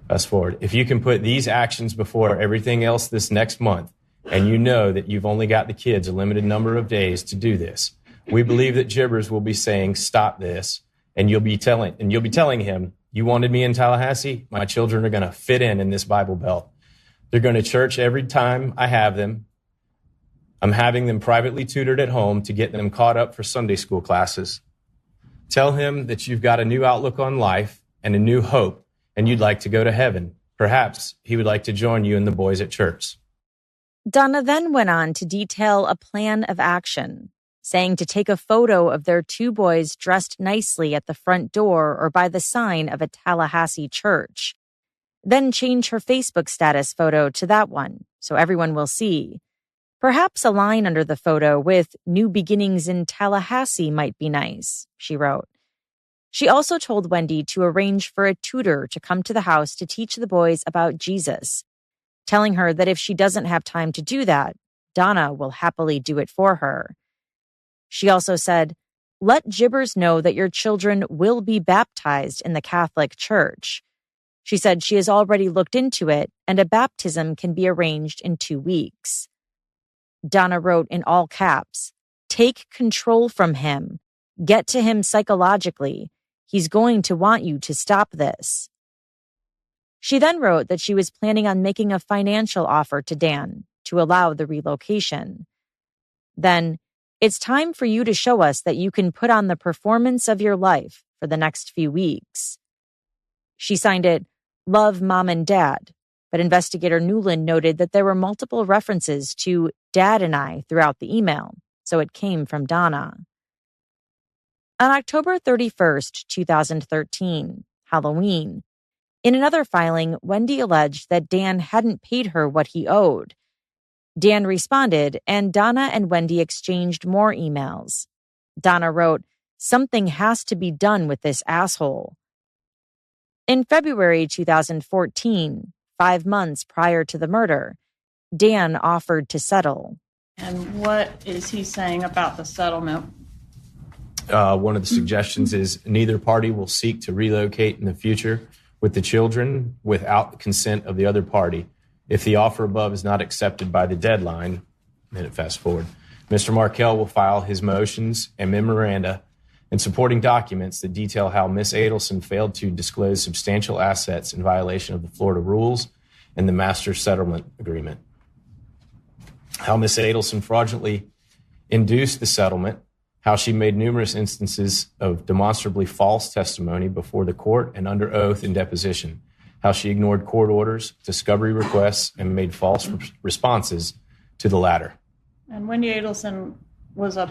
Fast forward. If you can put these actions before everything else this next month, and you know that you've only got the kids a limited number of days to do this, we believe that Jibbers will be saying, "Stop this," and you'll be telling him, "You wanted me in Tallahassee? My children are going to fit in this Bible Belt. They're going to church every time I have them. I'm having them privately tutored at home to get them caught up for Sunday school classes. Tell him that you've got a new outlook on life and a new hope, and you'd like to go to heaven. Perhaps he would like to join you and the boys at church." Donna then went on to detail a plan of action, saying to take a photo of their two boys dressed nicely at the front door or by the sign of a Tallahassee church. Then change her Facebook status photo to that one so everyone will see. Perhaps a line under the photo with "New Beginnings in Tallahassee" might be nice, she wrote. She also told Wendy to arrange for a tutor to come to the house to teach the boys about Jesus, telling her that if she doesn't have time to do that, Donna will happily do it for her. She also said, "Let Jibbers know that your children will be baptized in the Catholic Church." She said she has already looked into it and a baptism can be arranged in 2 weeks. Donna wrote in all caps, "Take control from him. Get to him psychologically. He's going to want you to stop this." She then wrote that she was planning on making a financial offer to Dan to allow the relocation. Then, "It's time for you to show us that you can put on the performance of your life for the next few weeks." She signed it, "Love, Mom and Dad," but investigator Newland noted that there were multiple references to Dad and I throughout the email, so it came from Donna. On October 31st, 2013, Halloween, in another filing, Wendy alleged that Dan hadn't paid her what he owed. Dan responded, and Donna and Wendy exchanged more emails. Donna wrote, "Something has to be done with this asshole." In February 2014, 5 months prior to the murder, Dan offered to settle. And what is he saying about the settlement? One of the suggestions is neither party will seek to relocate in the future with the children without the consent of the other party. If the offer above is not accepted by the deadline, then it fast forward, Mr. Markell will file his motions and memoranda and supporting documents that detail how Ms. Adelson failed to disclose substantial assets in violation of the Florida rules and the master settlement agreement. How Ms. Adelson fraudulently induced the settlement, how she made numerous instances of demonstrably false testimony before the court and under oath in deposition, how she ignored court orders, discovery requests, and made false responses to the latter. And Wendy Adelson was a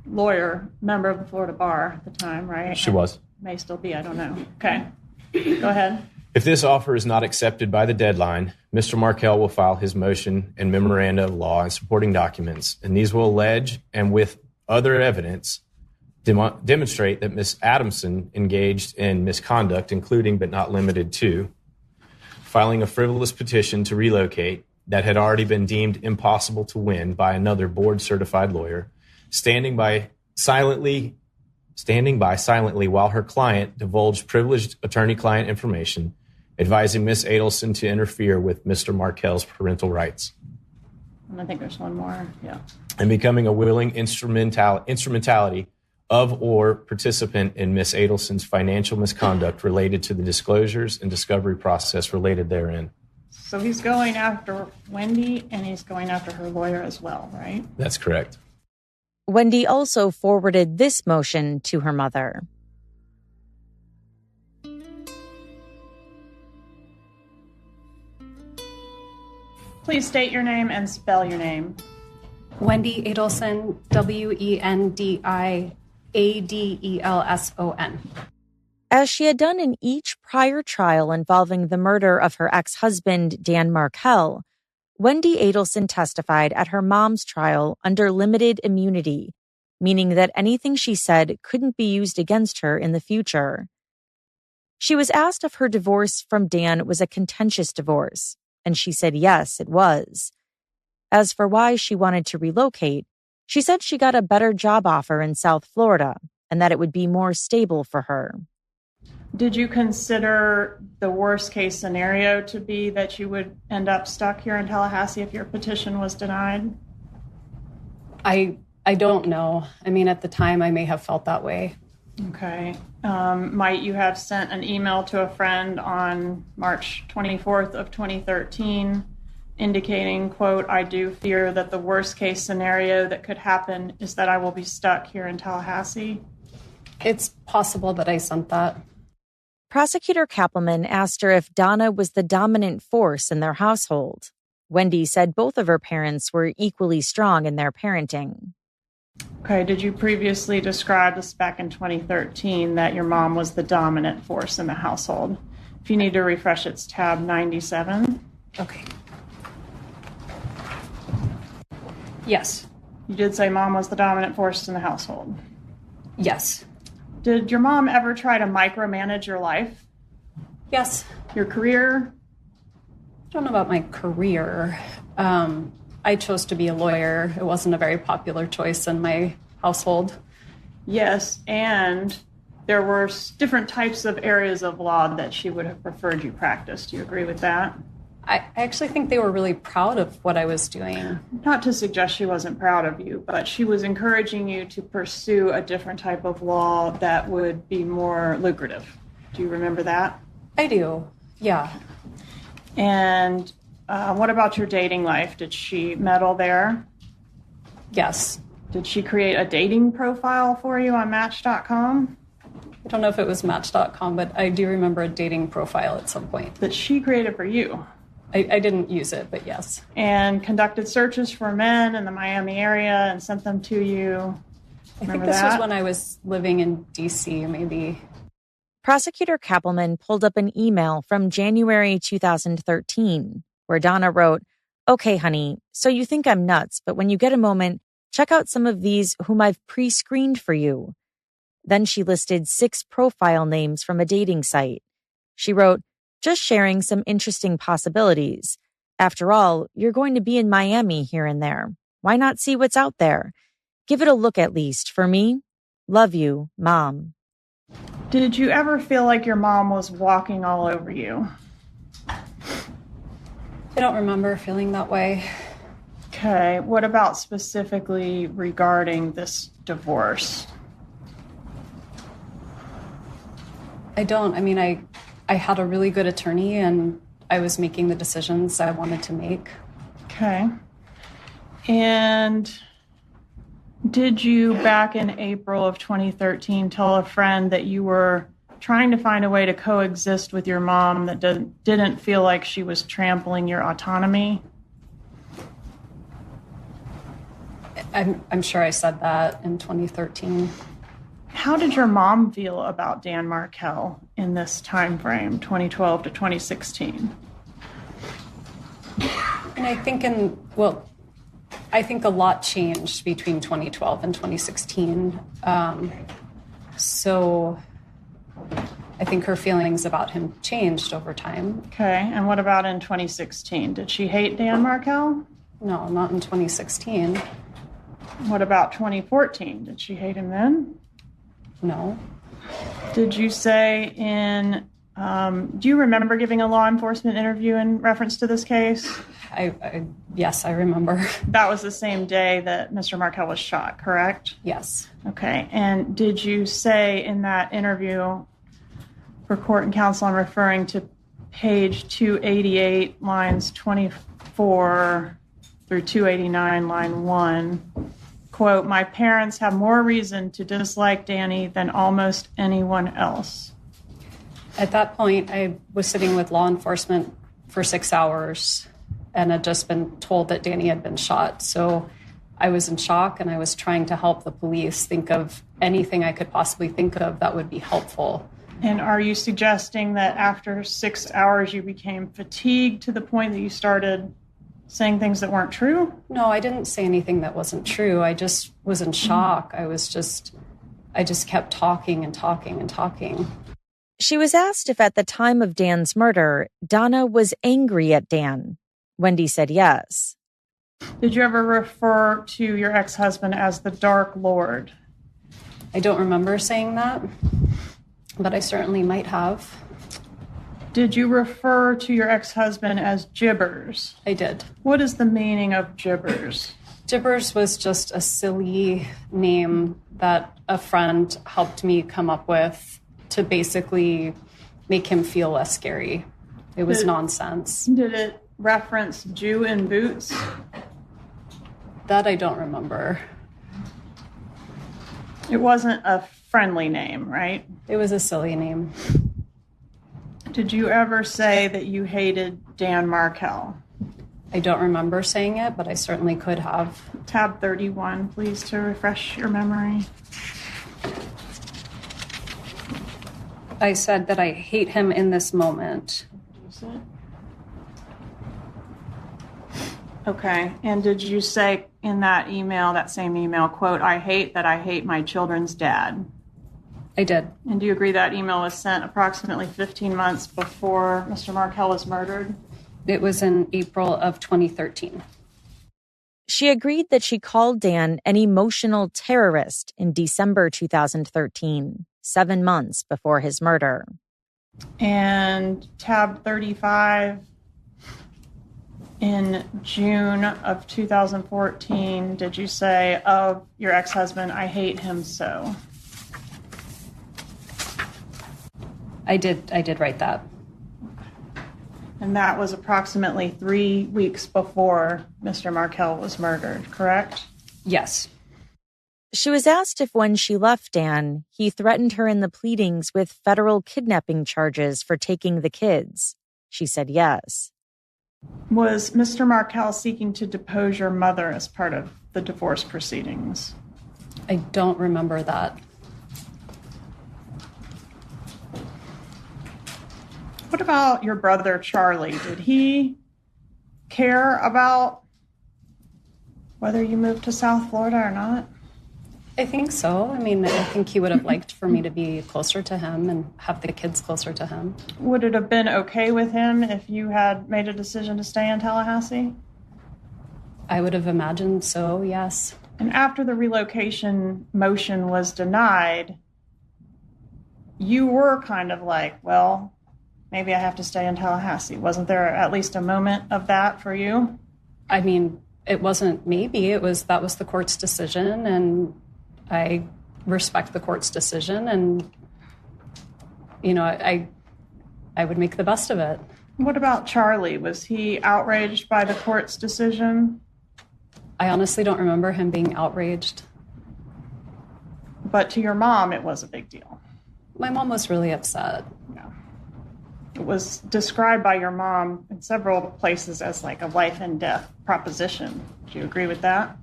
lawyer, member of the Florida Bar at the time, right? She was. May still be, I don't know. Okay, go ahead. If this offer is not accepted by the deadline, Mr. Markell will file his motion and memoranda of law and supporting documents, and these will allege, and with other evidence, demonstrate that Ms. Adamson engaged in misconduct, including but not limited to filing a frivolous petition to relocate that had already been deemed impossible to win by another board-certified lawyer, standing by silently while her client divulged privileged attorney-client information, advising Ms. Adelson to interfere with Mr. Markell's parental rights. And I think there's one more, yeah. And becoming a willing instrumentality of or participant in Ms. Adelson's financial misconduct related to the disclosures and discovery process related therein. So he's going after Wendy and he's going after her lawyer as well, right? That's correct. Wendy also forwarded this motion to her mother. Please state your name and spell your name. Wendy Adelson, WendyAdelson. As she had done in each prior trial involving the murder of her ex-husband, Dan Markell, Wendy Adelson testified at her mom's trial under limited immunity, meaning that anything she said couldn't be used against her in the future. She was asked if her divorce from Dan was a contentious divorce, and she said yes, it was. As for why she wanted to relocate, she said she got a better job offer in South Florida and that it would be more stable for her. Did you consider the worst case scenario to be that you would end up stuck here in Tallahassee if your petition was denied? I don't know. I mean, at the time, I may have felt that way. Okay. Might you have sent an email to a friend on March 24th of 2013 indicating, quote, "I do fear that the worst case scenario that could happen is that I will be stuck here in Tallahassee"? It's possible that I sent that. Prosecutor Kappelman asked her if Donna was the dominant force in their household. Wendy said both of her parents were equally strong in their parenting. Okay, did you previously describe this back in 2013 that your mom was the dominant force in the household? If you need to refresh, it's tab 97. Okay. Yes. You did say mom was the dominant force in the household. Yes. Did your mom ever try to micromanage your life? Yes. Your career? I don't know about my career. I chose to be a lawyer. It wasn't a very popular choice in my household. Yes, and there were different types of areas of law that she would have preferred you practice. Do you agree with that? I actually think they were really proud of what I was doing. Not to suggest she wasn't proud of you, but she was encouraging you to pursue a different type of law that would be more lucrative. Do you remember that? I do, yeah. And what about your dating life? Did she meddle there? Yes. Did she create a dating profile for you on Match.com? I don't know if it was Match.com, but I do remember a dating profile at some point. That she created for you? I didn't use it, but yes. And conducted searches for men in the Miami area and sent them to you? I think this was when I was living in D.C., maybe. Prosecutor Kappelman pulled up an email from January 2013, where Donna wrote, "Okay, honey, so you think I'm nuts, but when you get a moment, check out some of these whom I've pre-screened for you." Then she listed 6 profile names from a dating site. She wrote, "Just sharing some interesting possibilities. After all, you're going to be in Miami here and there. Why not see what's out there? Give it a look at least, for me. Love you, Mom." Did you ever feel like your mom was walking all over you? I don't remember feeling that way. Okay, what about specifically regarding this divorce? I don't. I mean, I had a really good attorney and I was making the decisions I wanted to make. Okay. And did you, back in April of 2013, tell a friend that you were trying to find a way to coexist with your mom that didn't feel like she was trampling your autonomy? I'm sure I said that in 2013. How did your mom feel about Dan Markel in this time frame, 2012 to 2016? And I think I think a lot changed between 2012 and 2016. So I think her feelings about him changed over time. Okay, and what about in 2016? Did she hate Dan Markel? No, not in 2016. What about 2014? Did she hate him then? No. Did you say do you remember giving a law enforcement interview in reference to this case? Yes, I remember. That was the same day that Mr. Markel was shot, correct? Yes. Okay, and did you say in that interview for court and counsel, I'm referring to page 288, lines 24 through 289, line 1, quote, "My parents have more reason to dislike Danny than almost anyone else"? At that point, I was sitting with law enforcement for 6 hours and had just been told that Danny had been shot. So I was in shock and I was trying to help the police think of anything I could possibly think of that would be helpful. And are you suggesting that after 6 hours you became fatigued to the point that you started saying things that weren't true? No, I didn't say anything that wasn't true. I just was in shock. I just kept talking and talking and talking. She was asked if at the time of Dan's murder, Donna was angry at Dan. Wendy said yes. Did you ever refer to your ex-husband as the Dark Lord? I don't remember saying that, but I certainly might have. Did you refer to your ex-husband as Jibbers? I did. What is the meaning of Jibbers? Jibbers was just a silly name that a friend helped me come up with to basically make him feel less scary. It was nonsense. Did it reference Jew in boots? That I don't remember. It wasn't a friendly name, right? It was a silly name. Did you ever say that you hated Dan Markel? I don't remember saying it, but I certainly could have. Tab 31, please, to refresh your memory. I said that I hate him in this moment. Okay. And did you say in that email, that same email, quote, I hate my children's dad? I did. And do you agree that email was sent approximately 15 months before Mr. Markell was murdered? It was in April of 2013. She agreed that she called Dan an emotional terrorist in December 2013, 7 months before his murder. And tab 35, in June of 2014, did you say of your ex-husband, I hate him so? I did write that. And that was approximately 3 weeks before Mr. Markell was murdered, correct? Yes. She was asked if when she left Dan, he threatened her in the pleadings with federal kidnapping charges for taking the kids. She said yes. Was Mr. Markell seeking to depose your mother as part of the divorce proceedings? I don't remember that. What about your brother, Charlie? Did he care about whether you moved to South Florida or not? I think so. I mean, I think he would have liked for me to be closer to him and have the kids closer to him. Would it have been okay with him if you had made a decision to stay in Tallahassee? I would have imagined so, yes. And after the relocation motion was denied, you were kind of like, well, maybe I have to stay in Tallahassee. Wasn't there at least a moment of that for you? I mean, it wasn't maybe. That was the court's decision, and I respect the court's decision, and, you know, I would make the best of it. What about Charlie? Was he outraged by the court's decision? I honestly don't remember him being outraged. But to your mom, it was a big deal. My mom was really upset. Yeah. It was described by your mom in several places as like a life and death proposition. Do you agree with that?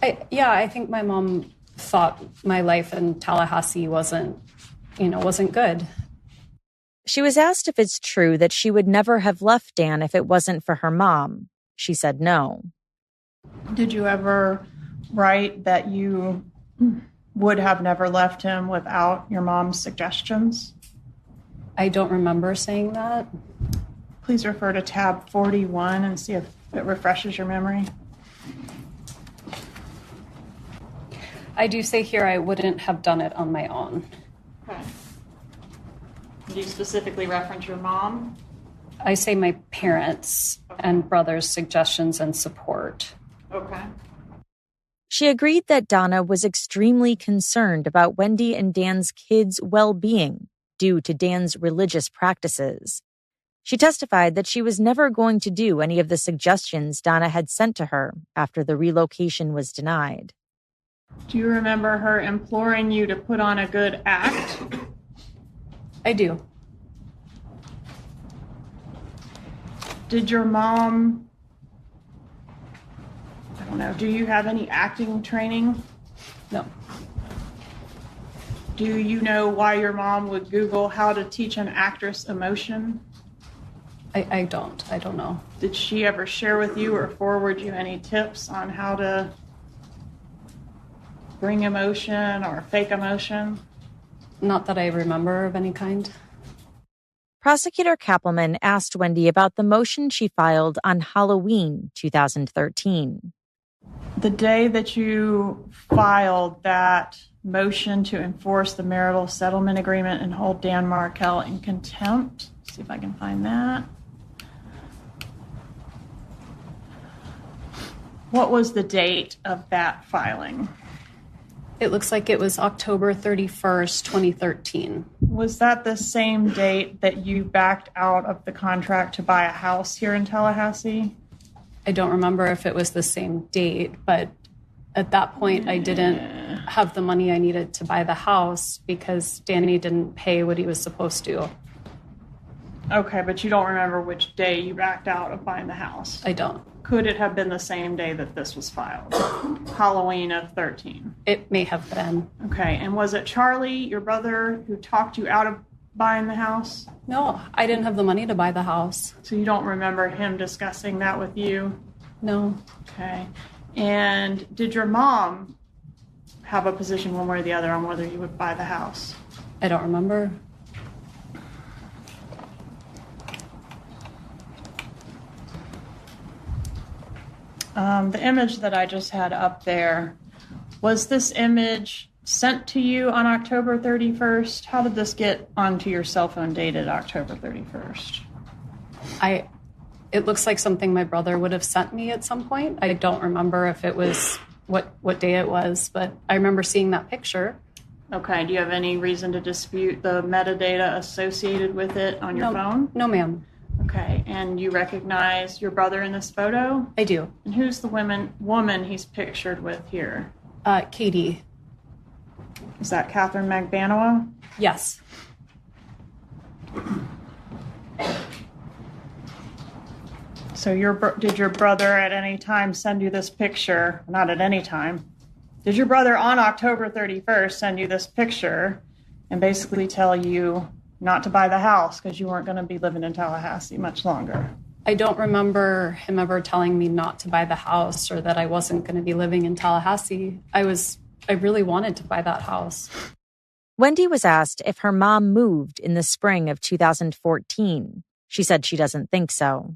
I think my mom thought my life in Tallahassee wasn't good. She was asked if it's true that she would never have left Dan if it wasn't for her mom. She said no. Did you ever write that you would have never left him without your mom's suggestions? I don't remember saying that. Please refer to tab 41 and see if it refreshes your memory. I do say here I wouldn't have done it on my own. Okay. Did you specifically reference your mom? I say my parents and brother's suggestions and support. Okay. She agreed that Donna was extremely concerned about Wendy and Dan's kids' well-being due to Dan's religious practices. She testified that she was never going to do any of the suggestions Donna had sent to her after the relocation was denied. Do you remember her imploring you to put on a good act? I do. Did your mom, I don't know, do you have any acting training? No. Do you know why your mom would Google how to teach an actress emotion? I don't know. Did she ever share with you or forward you any tips on how to bring emotion or fake emotion? Not that I remember of any kind. Prosecutor Kappelman asked Wendy about the motion she filed on Halloween 2013. The day that you filed that motion to enforce the marital settlement agreement and hold Dan Markell in contempt. See if I can find that. What was the date of that filing? It looks like it was October 31st, 2013. Was that the same date that you backed out of the contract to buy a house here in Tallahassee? I don't remember if it was the same date, but at that point I didn't have the money I needed to buy the house because Danny didn't pay what he was supposed to. Okay, but you don't remember which day you backed out of buying the house? I don't. could it have been the same day that this was filed? Halloween of 13. It may have been. Okay, and was it Charlie, your brother, who talked you out of buying the house? No, I didn't have the money to buy the house. So you don't remember him discussing that with you? No. Okay. And did your mom have a position one way or the other on whether you would buy the house? I don't remember. The image that I just had up there, was this image sent to you on October 31st? How did this get onto your cell phone dated October 31st? It looks like something my brother would have sent me at some point. I don't remember if it was what day it was, but I remember seeing that picture. Okay, do you have any reason to dispute the metadata associated with it on your phone? No, ma'am. Okay, and you recognize your brother in this photo? I do. And who's the woman he's pictured with here? Katie. Is that Catherine Magbanoa? Yes. So did your brother at any time send you this picture? Not at any time. Did your brother on October 31st send you this picture and basically tell you not to buy the house because you weren't going to be living in Tallahassee much longer? I don't remember him ever telling me not to buy the house or that I wasn't going to be living in Tallahassee. I really wanted to buy that house. Wendy was asked if her mom moved in the spring of 2014. She said she doesn't think so.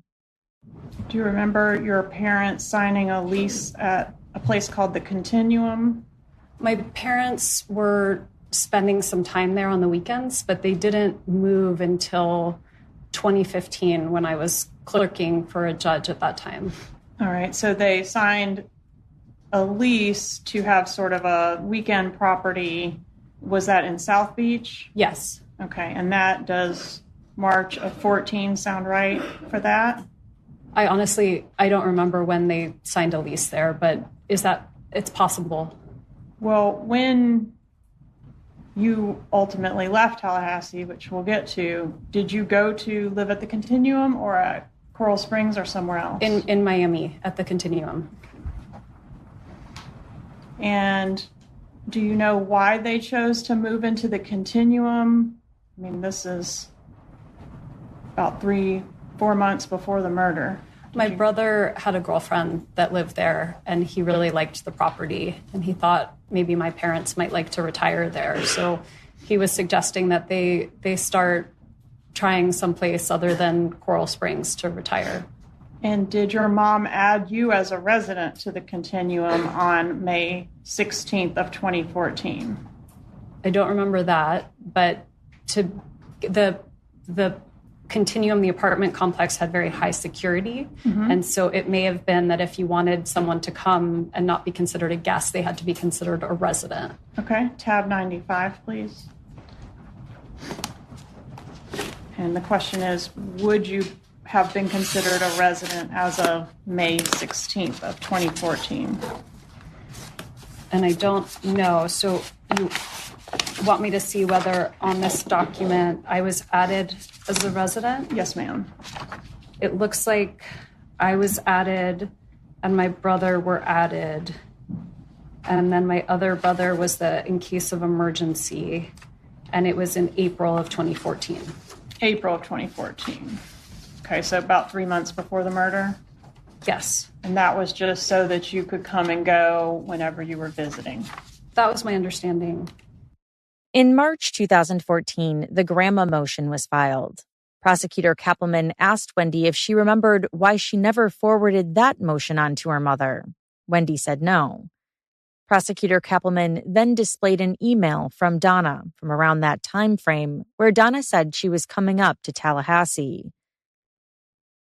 Do you remember your parents signing a lease at a place called the Continuum? My parents were spending some time there on the weekends, but they didn't move until 2015 when I was clerking for a judge at that time. All right, so they signed a lease to have sort of a weekend property. Was that in South Beach? Yes. Okay, and that does March of 14 sound right for that? I don't remember when they signed a lease there, but it's possible. Well, when you ultimately left Tallahassee, which we'll get to, did you go to live at the Continuum or at Coral Springs or somewhere else? In Miami at the Continuum. And do you know why they chose to move into the Continuum? I mean, this is about 3-4 months before the murder. My brother had a girlfriend that lived there, and he really liked the property, and he thought maybe my parents might like to retire there. So he was suggesting that they start trying someplace other than Coral Springs to retire. And did your mom add you as a resident to the Continuum on May 16th of 2014? I don't remember that, but the Continuum, the apartment complex, had very high security. Mm-hmm. And so it may have been that if you wanted someone to come and not be considered a guest, they had to be considered a resident. Okay, tab 95, please. And the question is, would you have been considered a resident as of May 16th of 2014? And I don't know. So you want me to see whether on this document I was added as a resident? Yes, ma'am. It looks like I was added and my brother were added. And then my other brother was the in case of emergency. And it was in April of 2014. April of 2014. Okay, so about 3 months before the murder? Yes. And that was just so that you could come and go whenever you were visiting? That was my understanding. In March 2014, the grandma motion was filed. Prosecutor Kappelman asked Wendy if she remembered why she never forwarded that motion on to her mother. Wendy said no. Prosecutor Kappelman then displayed an email from Donna from around that time frame where Donna said she was coming up to Tallahassee.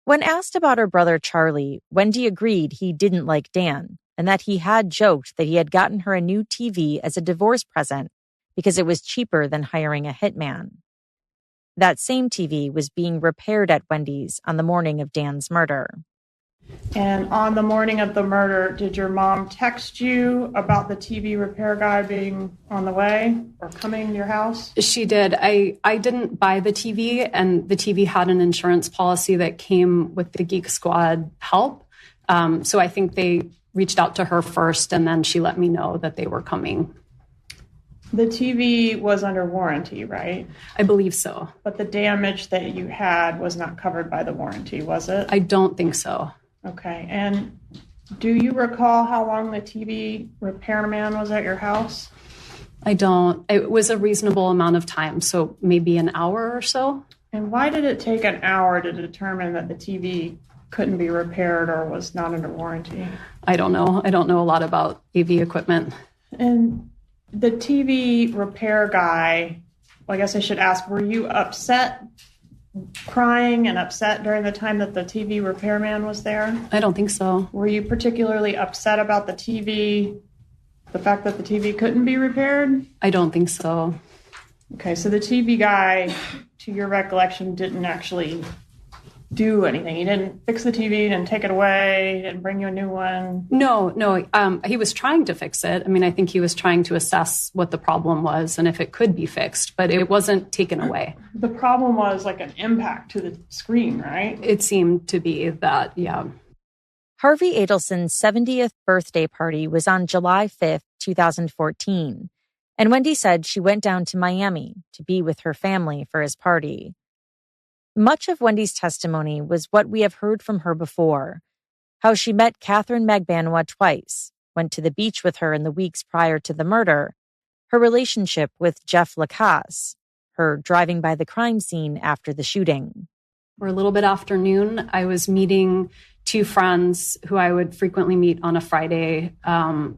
When asked about her brother Charlie, Wendy agreed he didn't like Dan and that he had joked that he had gotten her a new TV as a divorce present because it was cheaper than hiring a hitman. That same TV was being repaired at Wendy's on the morning of Dan's murder. And on the morning of the murder, did your mom text you about the TV repair guy being on the way or coming to your house? She did. I didn't buy the TV, and the TV had an insurance policy that came with the Geek Squad help. So I think they reached out to her first, and then she let me know that they were coming. The TV was under warranty, right? I believe so. But the damage that you had was not covered by the warranty, was it? I don't think so. Okay. And do you recall how long the TV repairman was at your house? I don't. It was a reasonable amount of time, so maybe an hour or so. And why did it take an hour to determine that the TV couldn't be repaired or was not under warranty? I don't know. I don't know a lot about AV equipment. And the TV repair guy, well, I guess I should ask, were you upset, crying and upset during the time that the TV repairman was there? I don't think so. Were you particularly upset about the TV, the fact that the TV couldn't be repaired? I don't think so. Okay, so the TV guy, to your recollection, didn't actually do anything. He didn't fix the TV, didn't take it away, didn't bring you a new one. No. He was trying to fix it. I mean, I think he was trying to assess what the problem was and if it could be fixed, but it wasn't taken away. The problem was like an impact to the screen, right? It seemed to be that, yeah. Harvey Adelson's 70th birthday party was on July 5th, 2014, and Wendy said she went down to Miami to be with her family for his party. Much of Wendy's testimony was what we have heard from her before, how she met Catherine Magbanua twice, went to the beach with her in the weeks prior to the murder, her relationship with Jeff Lacasse, her driving by the crime scene after the shooting. For a little bit after noon, I was meeting two friends who I would frequently meet on a Friday to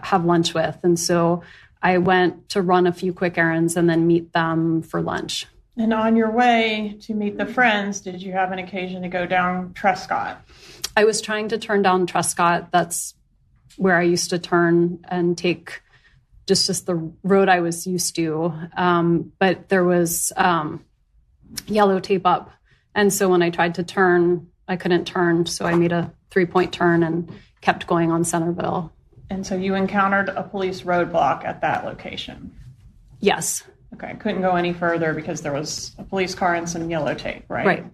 have lunch with. And so I went to run a few quick errands and then meet them for lunch. And on your way to meet the friends, did you have an occasion to go down Trescott? I was trying to turn down Trescott. That's where I used to turn and take just the road I was used to. But there was yellow tape up. And so when I tried to turn, I couldn't turn. So I made a 3-point turn and kept going on Centerville. And so you encountered a police roadblock at that location? Yes. Okay, couldn't go any further because there was a police car and some yellow tape, right? Right.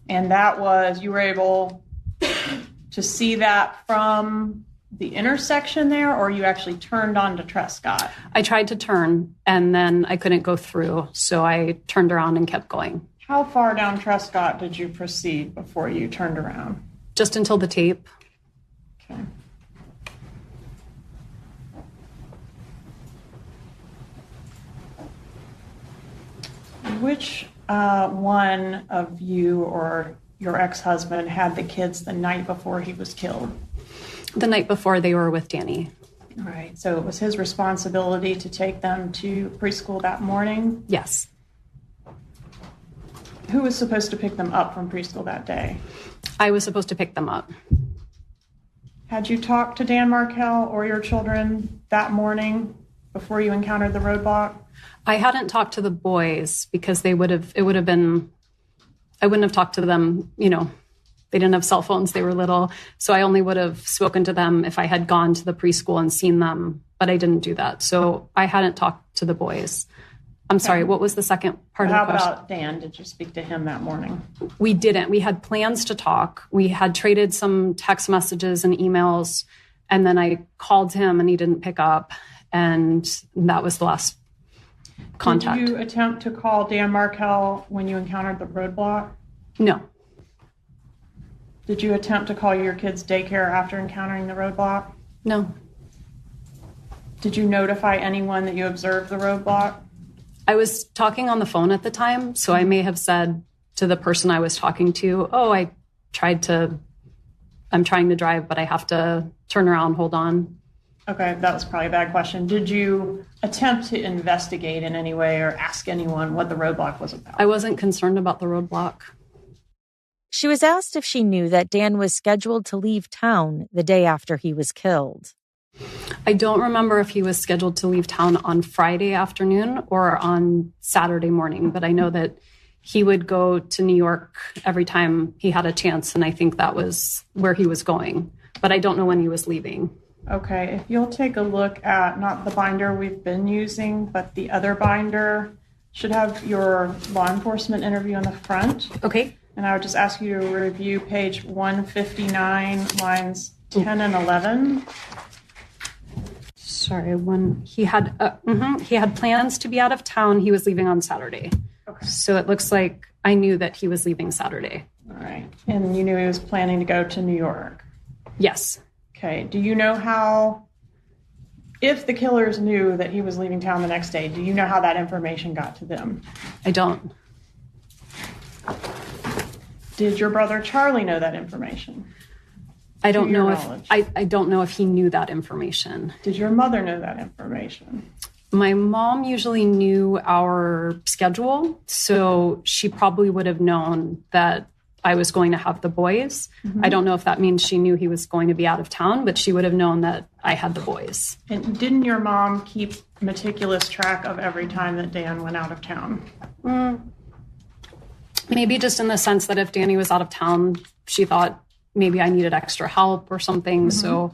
And that was, you were able to see that from the intersection there, or you actually turned onto Trescott? I tried to turn and then I couldn't go through, so I turned around and kept going. How far down Trescott did you proceed before you turned around? Just until the tape. Okay. Which one of you or your ex-husband had the kids the night before he was killed? The night before, they were with Danny. All right. So it was his responsibility to take them to preschool that morning? Yes. Who was supposed to pick them up from preschool that day? I was supposed to pick them up. Had you talked to Dan Markell or your children that morning before you encountered the roadblock? I hadn't talked to the boys because I wouldn't have talked to them, they didn't have cell phones, they were little. So I only would have spoken to them if I had gone to the preschool and seen them, but I didn't do that. So I hadn't talked to the boys. I'm sorry, what was the second part of the question? How about Dan? Did you speak to him that morning? We didn't. We had plans to talk. We had traded some text messages and emails, and then I called him and he didn't pick up, and that was the last contact. Did you attempt to call Dan Markell when you encountered the roadblock? No. Did you attempt to call your kids' daycare after encountering the roadblock? No. Did you notify anyone that you observed the roadblock? I was talking on the phone at the time, so I may have said to the person I was talking to, I'm trying to drive, but I have to turn around, hold on. Okay, that was probably a bad question. Did you attempt to investigate in any way or ask anyone what the roadblock was about? I wasn't concerned about the roadblock. She was asked if she knew that Dan was scheduled to leave town the day after he was killed. I don't remember if he was scheduled to leave town on Friday afternoon or on Saturday morning, but I know that he would go to New York every time he had a chance, and I think that was where he was going. But I don't know when he was leaving. Okay, if you'll take a look at not the binder we've been using, but the other binder, should have your law enforcement interview on the front. Okay. And I would just ask you to review page 159, lines 10 and 11. Sorry, when he had plans to be out of town. He was leaving on Saturday. Okay. So it looks like I knew that he was leaving Saturday. All right. And you knew he was planning to go to New York. Yes. Okay. Do you know how, if the killers knew that he was leaving town the next day, do you know how that information got to them? I don't. Did your brother Charlie know that information? I don't know knowledge? if I don't know if he knew that information. Did your mother know that information? My mom usually knew our schedule, so she probably would have known that I was going to have the boys. Mm-hmm. I don't know if that means she knew he was going to be out of town, but she would have known that I had the boys. And didn't your mom keep meticulous track of every time that Dan went out of town? Maybe just in the sense that if Danny was out of town, she thought maybe I needed extra help or something. Mm-hmm. So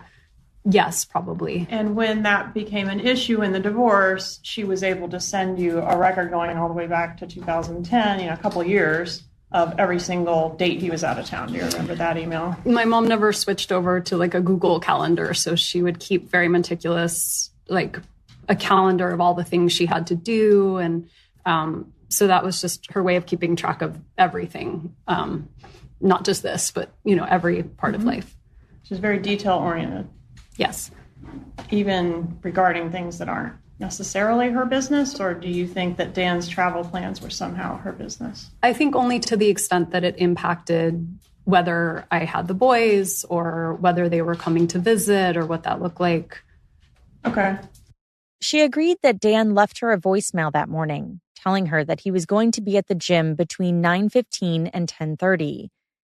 yes, probably. And when that became an issue in the divorce, she was able to send you a record going all the way back to 2010, a couple of years of every single date he was out of town. Do you remember that email? My mom never switched over to like a Google calendar. So she would keep very meticulous, like a calendar of all the things she had to do. And so that was just her way of keeping track of everything. Not just this, but, every part of life. She's very detail oriented. Yes. Even regarding things that aren't necessarily her business, or do you think that Dan's travel plans were somehow her business? I think only to the extent that it impacted whether I had the boys or whether they were coming to visit or what that looked like. Okay. She agreed that Dan left her a voicemail that morning, telling her that he was going to be at the gym between 9:15 and 10:30.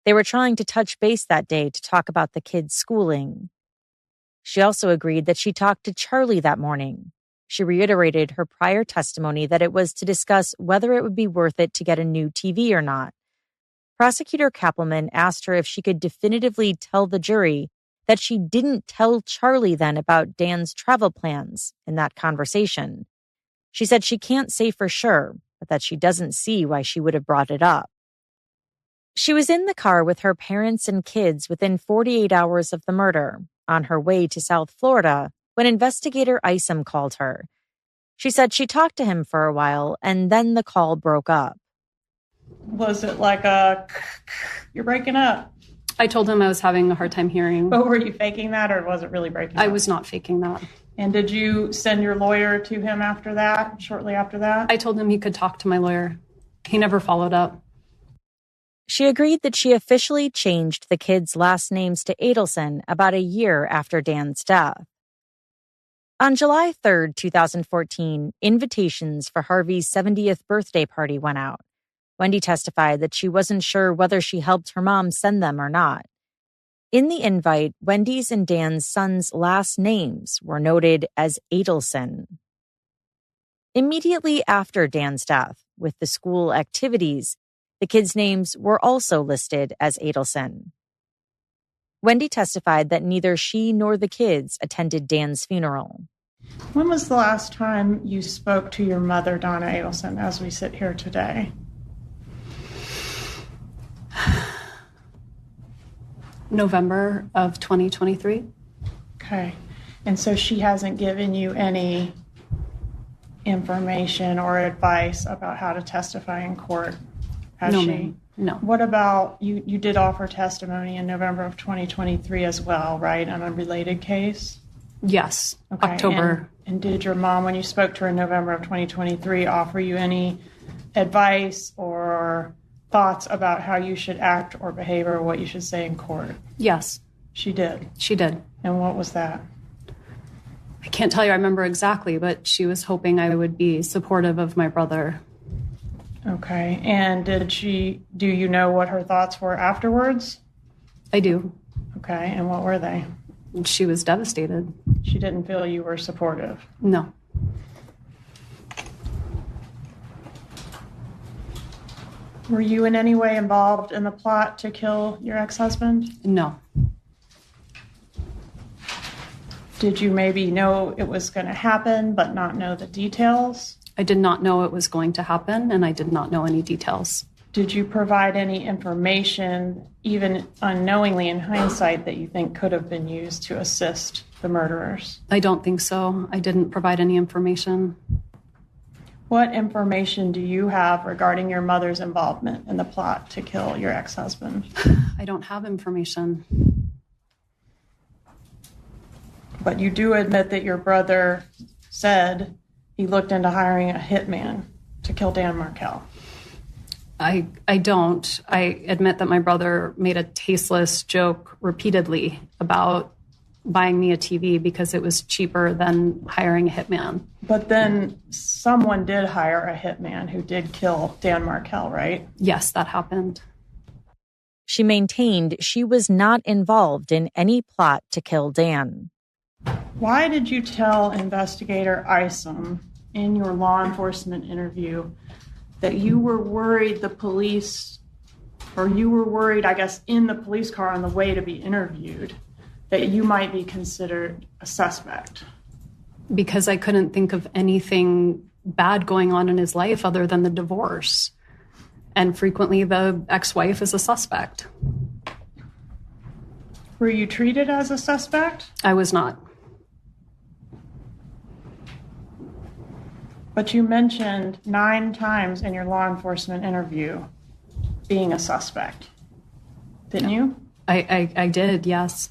They were trying to touch base that day to talk about the kids' schooling. She also agreed that she talked to Charlie that morning. She reiterated her prior testimony that it was to discuss whether it would be worth it to get a new TV or not. Prosecutor Kappelman asked her if she could definitively tell the jury that she didn't tell Charlie then about Dan's travel plans in that conversation. She said she can't say for sure, but that she doesn't see why she would have brought it up. She was in the car with her parents and kids within 48 hours of the murder, on her way to South Florida, when investigator Isom called her. She said she talked to him for a while, and then the call broke up. Was it like you're breaking up? I told him I was having a hard time hearing. But were you faking that, or was it really breaking up? I was not faking that. And did you send your lawyer to him after that, shortly after that? I told him he could talk to my lawyer. He never followed up. She agreed that she officially changed the kids' last names to Adelson about a year after Dan's death. On July 3rd, 2014, invitations for Harvey's 70th birthday party went out. Wendy testified that she wasn't sure whether she helped her mom send them or not. In the invite, Wendy's and Dan's sons' last names were noted as Adelson. Immediately after Dan's death, with the school activities, the kids' names were also listed as Adelson. Wendy testified that neither she nor the kids attended Dan's funeral. When was the last time you spoke to your mother, Donna Adelson, as we sit here today? November of 2023. Okay. And so she hasn't given you any information or advice about how to testify in court, has no, she? Ma'am. No. What about, you did offer testimony in November of 2023 as well, right? On a related case? Yes. Okay. October. And did your mom, when you spoke to her in November of 2023, offer you any advice or thoughts about how you should act or behave or what you should say in court? Yes. She did? She did. And what was that? I can't tell you I remember exactly, but she was hoping I would be supportive of my brother. Okay. And do you know what her thoughts were afterwards? I do. Okay. And what were they? She was devastated. She didn't feel you were supportive? No. Were you in any way involved in the plot to kill your ex-husband? No. Did you maybe know it was going to happen but not know the details? I did not know it was going to happen, and I did not know any details. Did you provide any information, even unknowingly in hindsight, that you think could have been used to assist the murderers? I don't think so. I didn't provide any information. What information do you have regarding your mother's involvement in the plot to kill your ex-husband? I don't have information. But you do admit that your brother said he looked into hiring a hitman to kill Dan Markell. I don't. I admit that my brother made a tasteless joke repeatedly about buying me a TV because it was cheaper than hiring a hitman. But then someone did hire a hitman who did kill Dan Markell, right? Yes, that happened. She maintained she was not involved in any plot to kill Dan. Why did you tell investigator Isom in your law enforcement interview that you were worried the police, or you were worried, I guess, in the police car on the way to be interviewed, that you might be considered a suspect? Because I couldn't think of anything bad going on in his life other than the divorce. And frequently the ex-wife is a suspect. Were you treated as a suspect? I was not. But you mentioned 9 times in your law enforcement interview being a suspect, didn't you? I did, yes.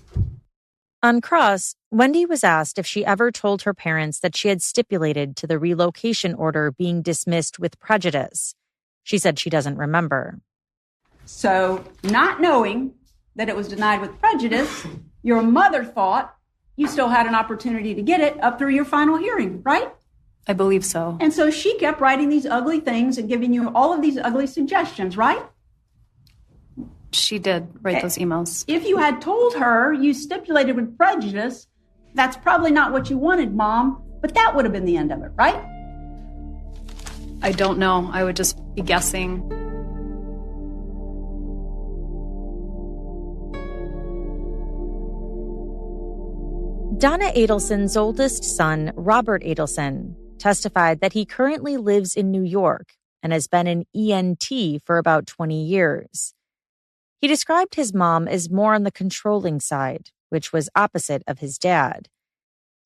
On cross, Wendy was asked if she ever told her parents that she had stipulated to the relocation order being dismissed with prejudice. She said she doesn't remember. So, not knowing that it was denied with prejudice, your mother thought you still had an opportunity to get it up through your final hearing, right? I believe so. And so she kept writing these ugly things and giving you all of these ugly suggestions, right? She did write those emails. If you had told her you stipulated with prejudice, that's probably not what you wanted, Mom, but that would have been the end of it, right? I don't know. I would just be guessing. Donna Adelson's oldest son, Robert Adelson, testified that he currently lives in New York and has been an ENT for about 20 years. He described his mom as more on the controlling side, which was opposite of his dad.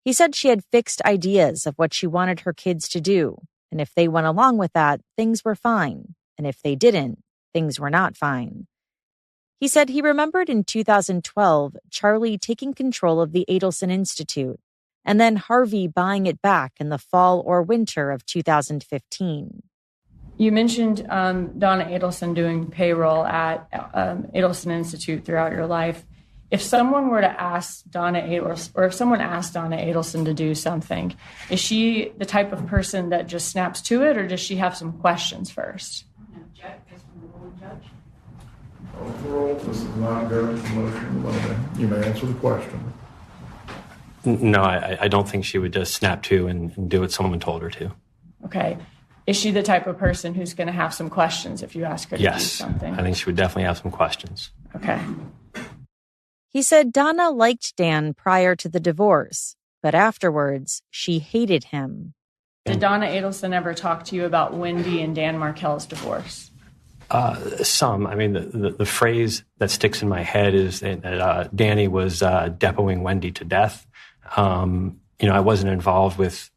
He said she had fixed ideas of what she wanted her kids to do, and if they went along with that, things were fine, and if they didn't, things were not fine. He said he remembered in 2012 Charlie taking control of the Adelson Institute, and then Harvey buying it back in the fall or winter of 2015. You mentioned Donna Adelson doing payroll at Adelson Institute throughout your life. If someone were to ask Donna Adelson, or if someone asked Donna Adelson to do something, is she the type of person that just snaps to it, or does she have some questions first? Overall, this is not a judge motion limiting. You may answer the question. No, I don't think she would just snap to and do what someone told her to. Okay. Is she the type of person who's going to have some questions if you ask her to do something? I think she would definitely have some questions. Okay. He said Donna liked Dan prior to the divorce, but afterwards, she hated him. Did Donna Adelson ever talk to you about Wendy and Dan Markell's divorce? Some. I mean, the phrase that sticks in my head is that Danny was depoting Wendy to death. I wasn't involved with,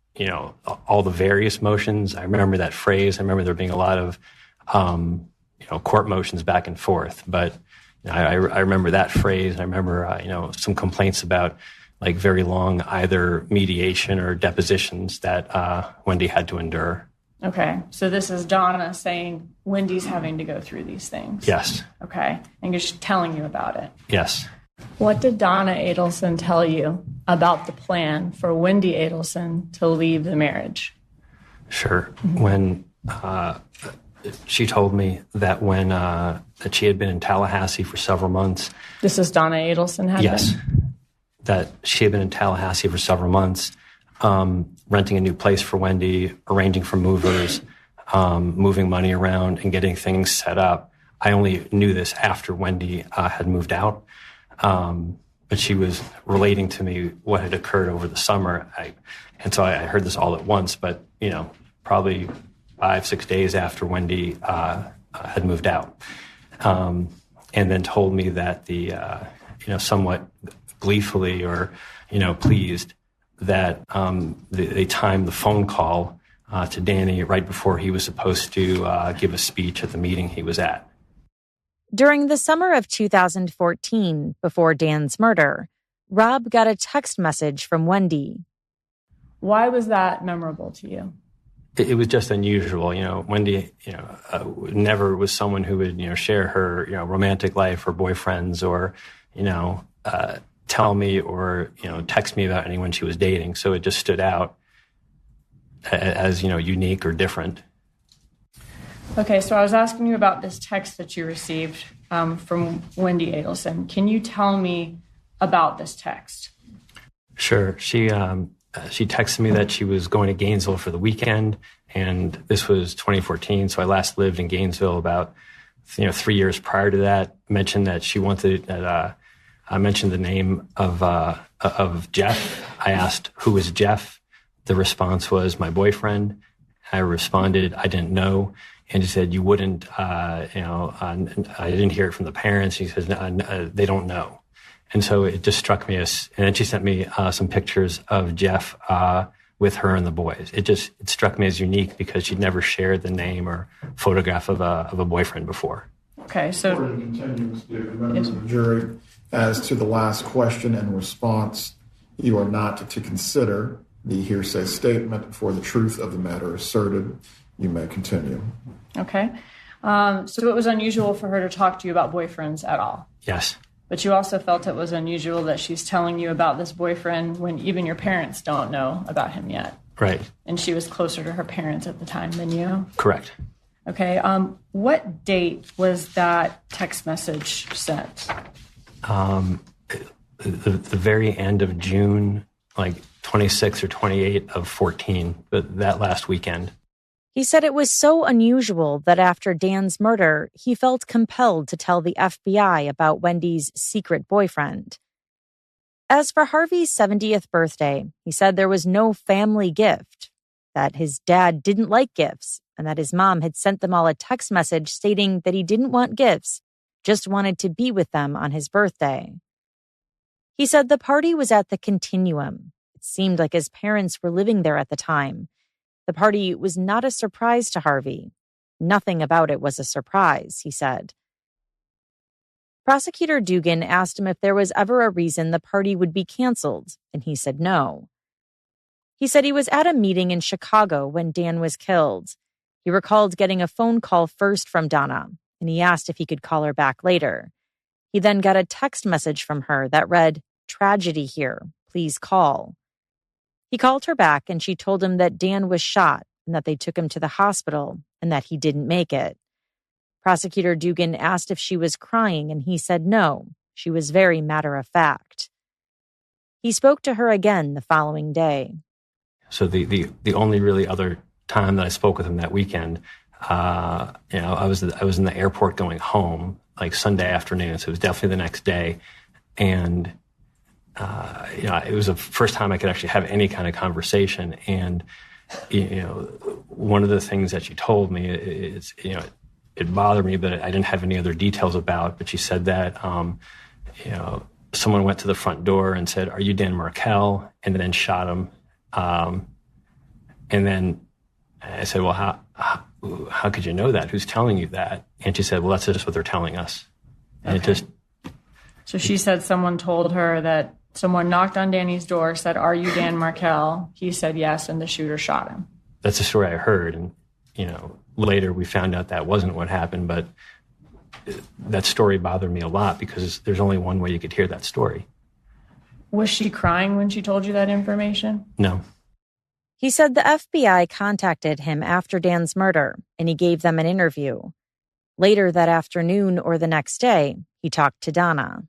all the various motions. I remember that phrase. I remember there being a lot of, court motions back and forth. But I remember that phrase. I remember, some complaints about like very long either mediation or depositions that Wendy had to endure. Okay. So this is Donna saying Wendy's having to go through these things. Yes. Okay. And she's telling you about it. Yes. What did Donna Adelson tell you about the plan for Wendy Adelson to leave the marriage? Sure. When she told me that that she had been in Tallahassee for several months. This is Donna Adelson had Yes. been? That she had been in Tallahassee for several months, renting a new place for Wendy, arranging for movers, moving money around and getting things set up. I only knew this after Wendy had moved out. But she was relating to me what had occurred over the summer. And so I heard this all at once, but, probably 5-6 days after Wendy had moved out. And then told me that somewhat gleefully or, pleased that they timed the phone call to Danny right before he was supposed to give a speech at the meeting he was at. During the summer of 2014, before Dan's murder, Rob got a text message from Wendy. Why was that memorable to you? It was just unusual. Wendy, never was someone who would, share her, romantic life or boyfriends or, tell me or, text me about anyone she was dating. So it just stood out as, unique or different. Okay, so I was asking you about this text that you received from Wendy Adelson. Can you tell me about this text? Sure. She texted me that she was going to Gainesville for the weekend, and this was 2014. So I last lived in Gainesville about 3 years prior to that. Mentioned that she wanted that I mentioned the name of Jeff. I asked who was Jeff. The response was my boyfriend. I responded I didn't know, and she said you wouldn't. I didn't hear it from the parents. She says they don't know. And so it just struck me as, and then she sent me some pictures of Jeff with her and the boys. It struck me as unique because she'd never shared the name or photograph of a boyfriend before. Okay, so members of the jury, as to the last question and response, you are not to consider the hearsay statement for the truth of the matter asserted. You may continue. Okay, so it was unusual for her to talk to you about boyfriends at all. Yes. But you also felt it was unusual that she's telling you about this boyfriend when even your parents don't know about him yet. Right. And she was closer to her parents at the time than you? Correct. Okay. What date was that text message sent? The very end of June, like 26 or 28 of 14, but that last weekend. He said it was so unusual that after Dan's murder, he felt compelled to tell the FBI about Wendy's secret boyfriend. As for Harvey's 70th birthday, he said there was no family gift, that his dad didn't like gifts, and that his mom had sent them all a text message stating that he didn't want gifts, just wanted to be with them on his birthday. He said the party was at the Continuum. It seemed like his parents were living there at the time. The party was not a surprise to Harvey. Nothing about it was a surprise, he said. Prosecutor Dugan asked him if there was ever a reason the party would be canceled, and he said no. He said he was at a meeting in Chicago when Dan was killed. He recalled getting a phone call first from Donna, and he asked if he could call her back later. He then got a text message from her that read, "Tragedy here, please call." He called her back and she told him that Dan was shot and that they took him to the hospital and that he didn't make it. Prosecutor Dugan asked if she was crying and he said no, she was very matter of fact. He spoke to her again the following day. So the only really other time that I spoke with him that weekend, I was in the airport going home, like Sunday afternoon, so it was definitely the next day. And it was the first time I could actually have any kind of conversation. And, one of the things that she told me is, it bothered me, but I didn't have any other details about. But she said that, someone went to the front door and said, "Are you Dan Markell?" and then shot him. And then I said, "Well, how could you know that? Who's telling you that?" And she said, "Well, that's just what they're telling us." And okay. So she said someone told her that someone knocked on Danny's door, said, "Are you Dan Markell?" He said yes, and the shooter shot him. That's the story I heard. And, later we found out that wasn't what happened. But that story bothered me a lot because there's only one way you could hear that story. Was she crying when she told you that information? No. He said the FBI contacted him after Dan's murder, and he gave them an interview. Later that afternoon or the next day, he talked to Donna.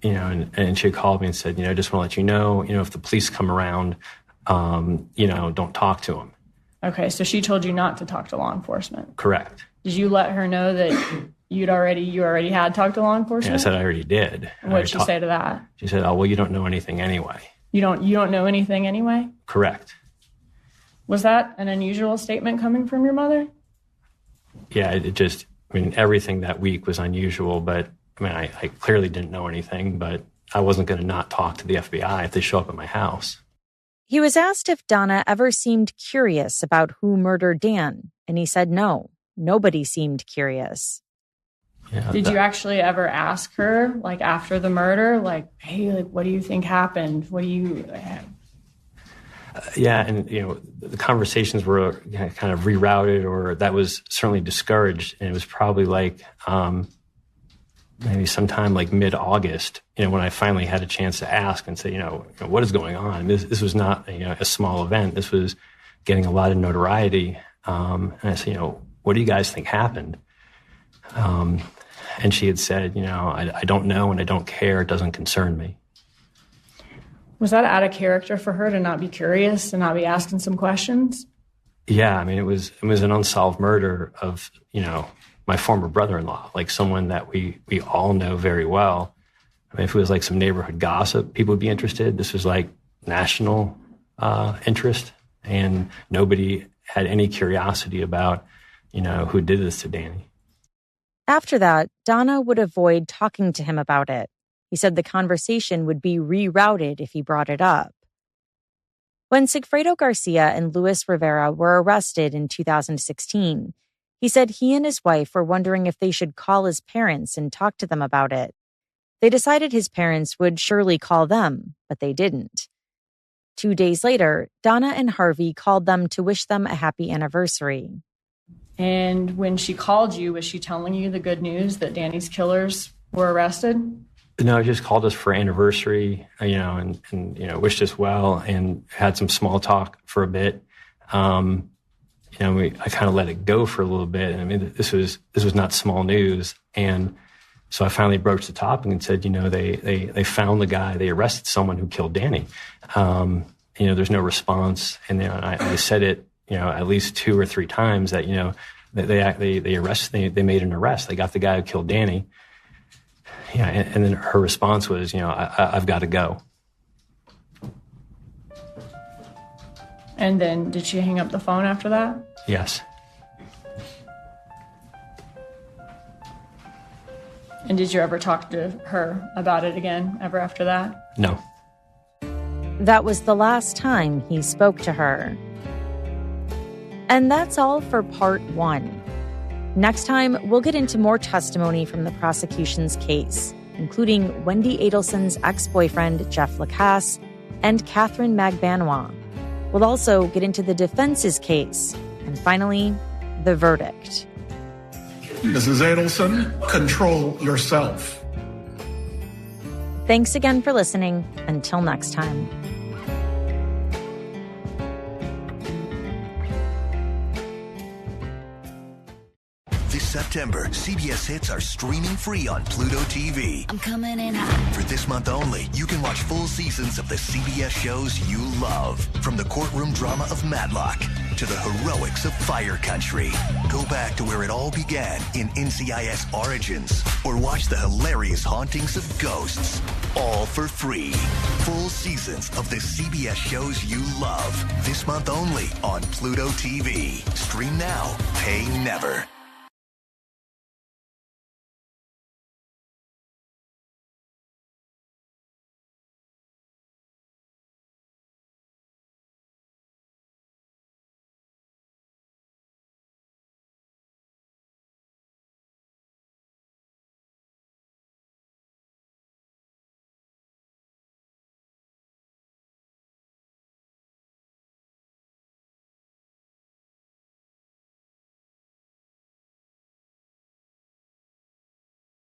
And she called me and said, I just want to let you know, if the police come around, don't talk to them. Okay, so she told you not to talk to law enforcement. Correct. Did you let her know that you already had talked to law enforcement? Yeah, I said I already did. What'd she say to that? She said, "Oh, well, you don't know anything anyway." You don't know anything anyway? Correct. Was that an unusual statement coming from your mother? Yeah, it just, I mean, everything that week was unusual, but I mean, I clearly didn't know anything, but I wasn't going to not talk to the FBI if they show up at my house. He was asked if Donna ever seemed curious about who murdered Dan, and he said no, nobody seemed curious. Yeah, Did you actually ever ask her, like, after the murder, like, hey, like, what do you think happened? What do you... Yeah, and, you know, the conversations were kind of rerouted, or that was certainly discouraged, and it was probably like maybe sometime like mid-August, you know, when I finally had a chance to ask and say, you know what is going on? This was not a small event. This was getting a lot of notoriety. And I said, what do you guys think happened? And she had said, I don't know and I don't care. It doesn't concern me. Was that out of character for her to not be curious and not be asking some questions? Yeah, I mean, it was an unsolved murder of, my former brother-in-law, like someone that we all know very well. I mean, if it was like some neighborhood gossip, people would be interested. This was like national interest, and nobody had any curiosity about, who did this to Danny. After that, Donna would avoid talking to him about it. He said the conversation would be rerouted if he brought it up. When Sigfredo Garcia and Luis Rivera were arrested in 2016, he said he and his wife were wondering if they should call his parents and talk to them about it. They decided his parents would surely call them, but they didn't. 2 days later, Donna and Harvey called them to wish them a happy anniversary. And when she called you, was she telling you the good news that Danny's killers were arrested? No, just called us for anniversary, and wished us well and had some small talk for a bit. I kind of let it go for a little bit. I mean, this was not small news. And so I finally broached the topic and said, they found the guy, they arrested someone who killed Danny. There's no response. And then I said it, at least 2 or 3 times that, they made an arrest. They got the guy who killed Danny. Yeah. And then her response was, I've got to go. And then did she hang up the phone after that? Yes. And did you ever talk to her about it again, ever after that? No. That was the last time he spoke to her. And that's all for part 1. Next time, we'll get into more testimony from the prosecution's case, including Wendy Adelson's ex-boyfriend, Jeff Lacasse, and Catherine Magbanois. We'll also get into the defense's case, and finally, the verdict. Mrs. Adelson, control yourself. Thanks again for listening. Until next time. This September, CBS hits are streaming free on Pluto TV. I'm coming in hot. For this month only, you can watch full seasons of the CBS shows you love. From the courtroom drama of Matlock to the heroics of Fire Country. Go back to where it all began in NCIS Origins, or watch the hilarious hauntings of ghosts. All for free. Full seasons of the CBS shows you love. This month only on Pluto TV. Stream now, pay never.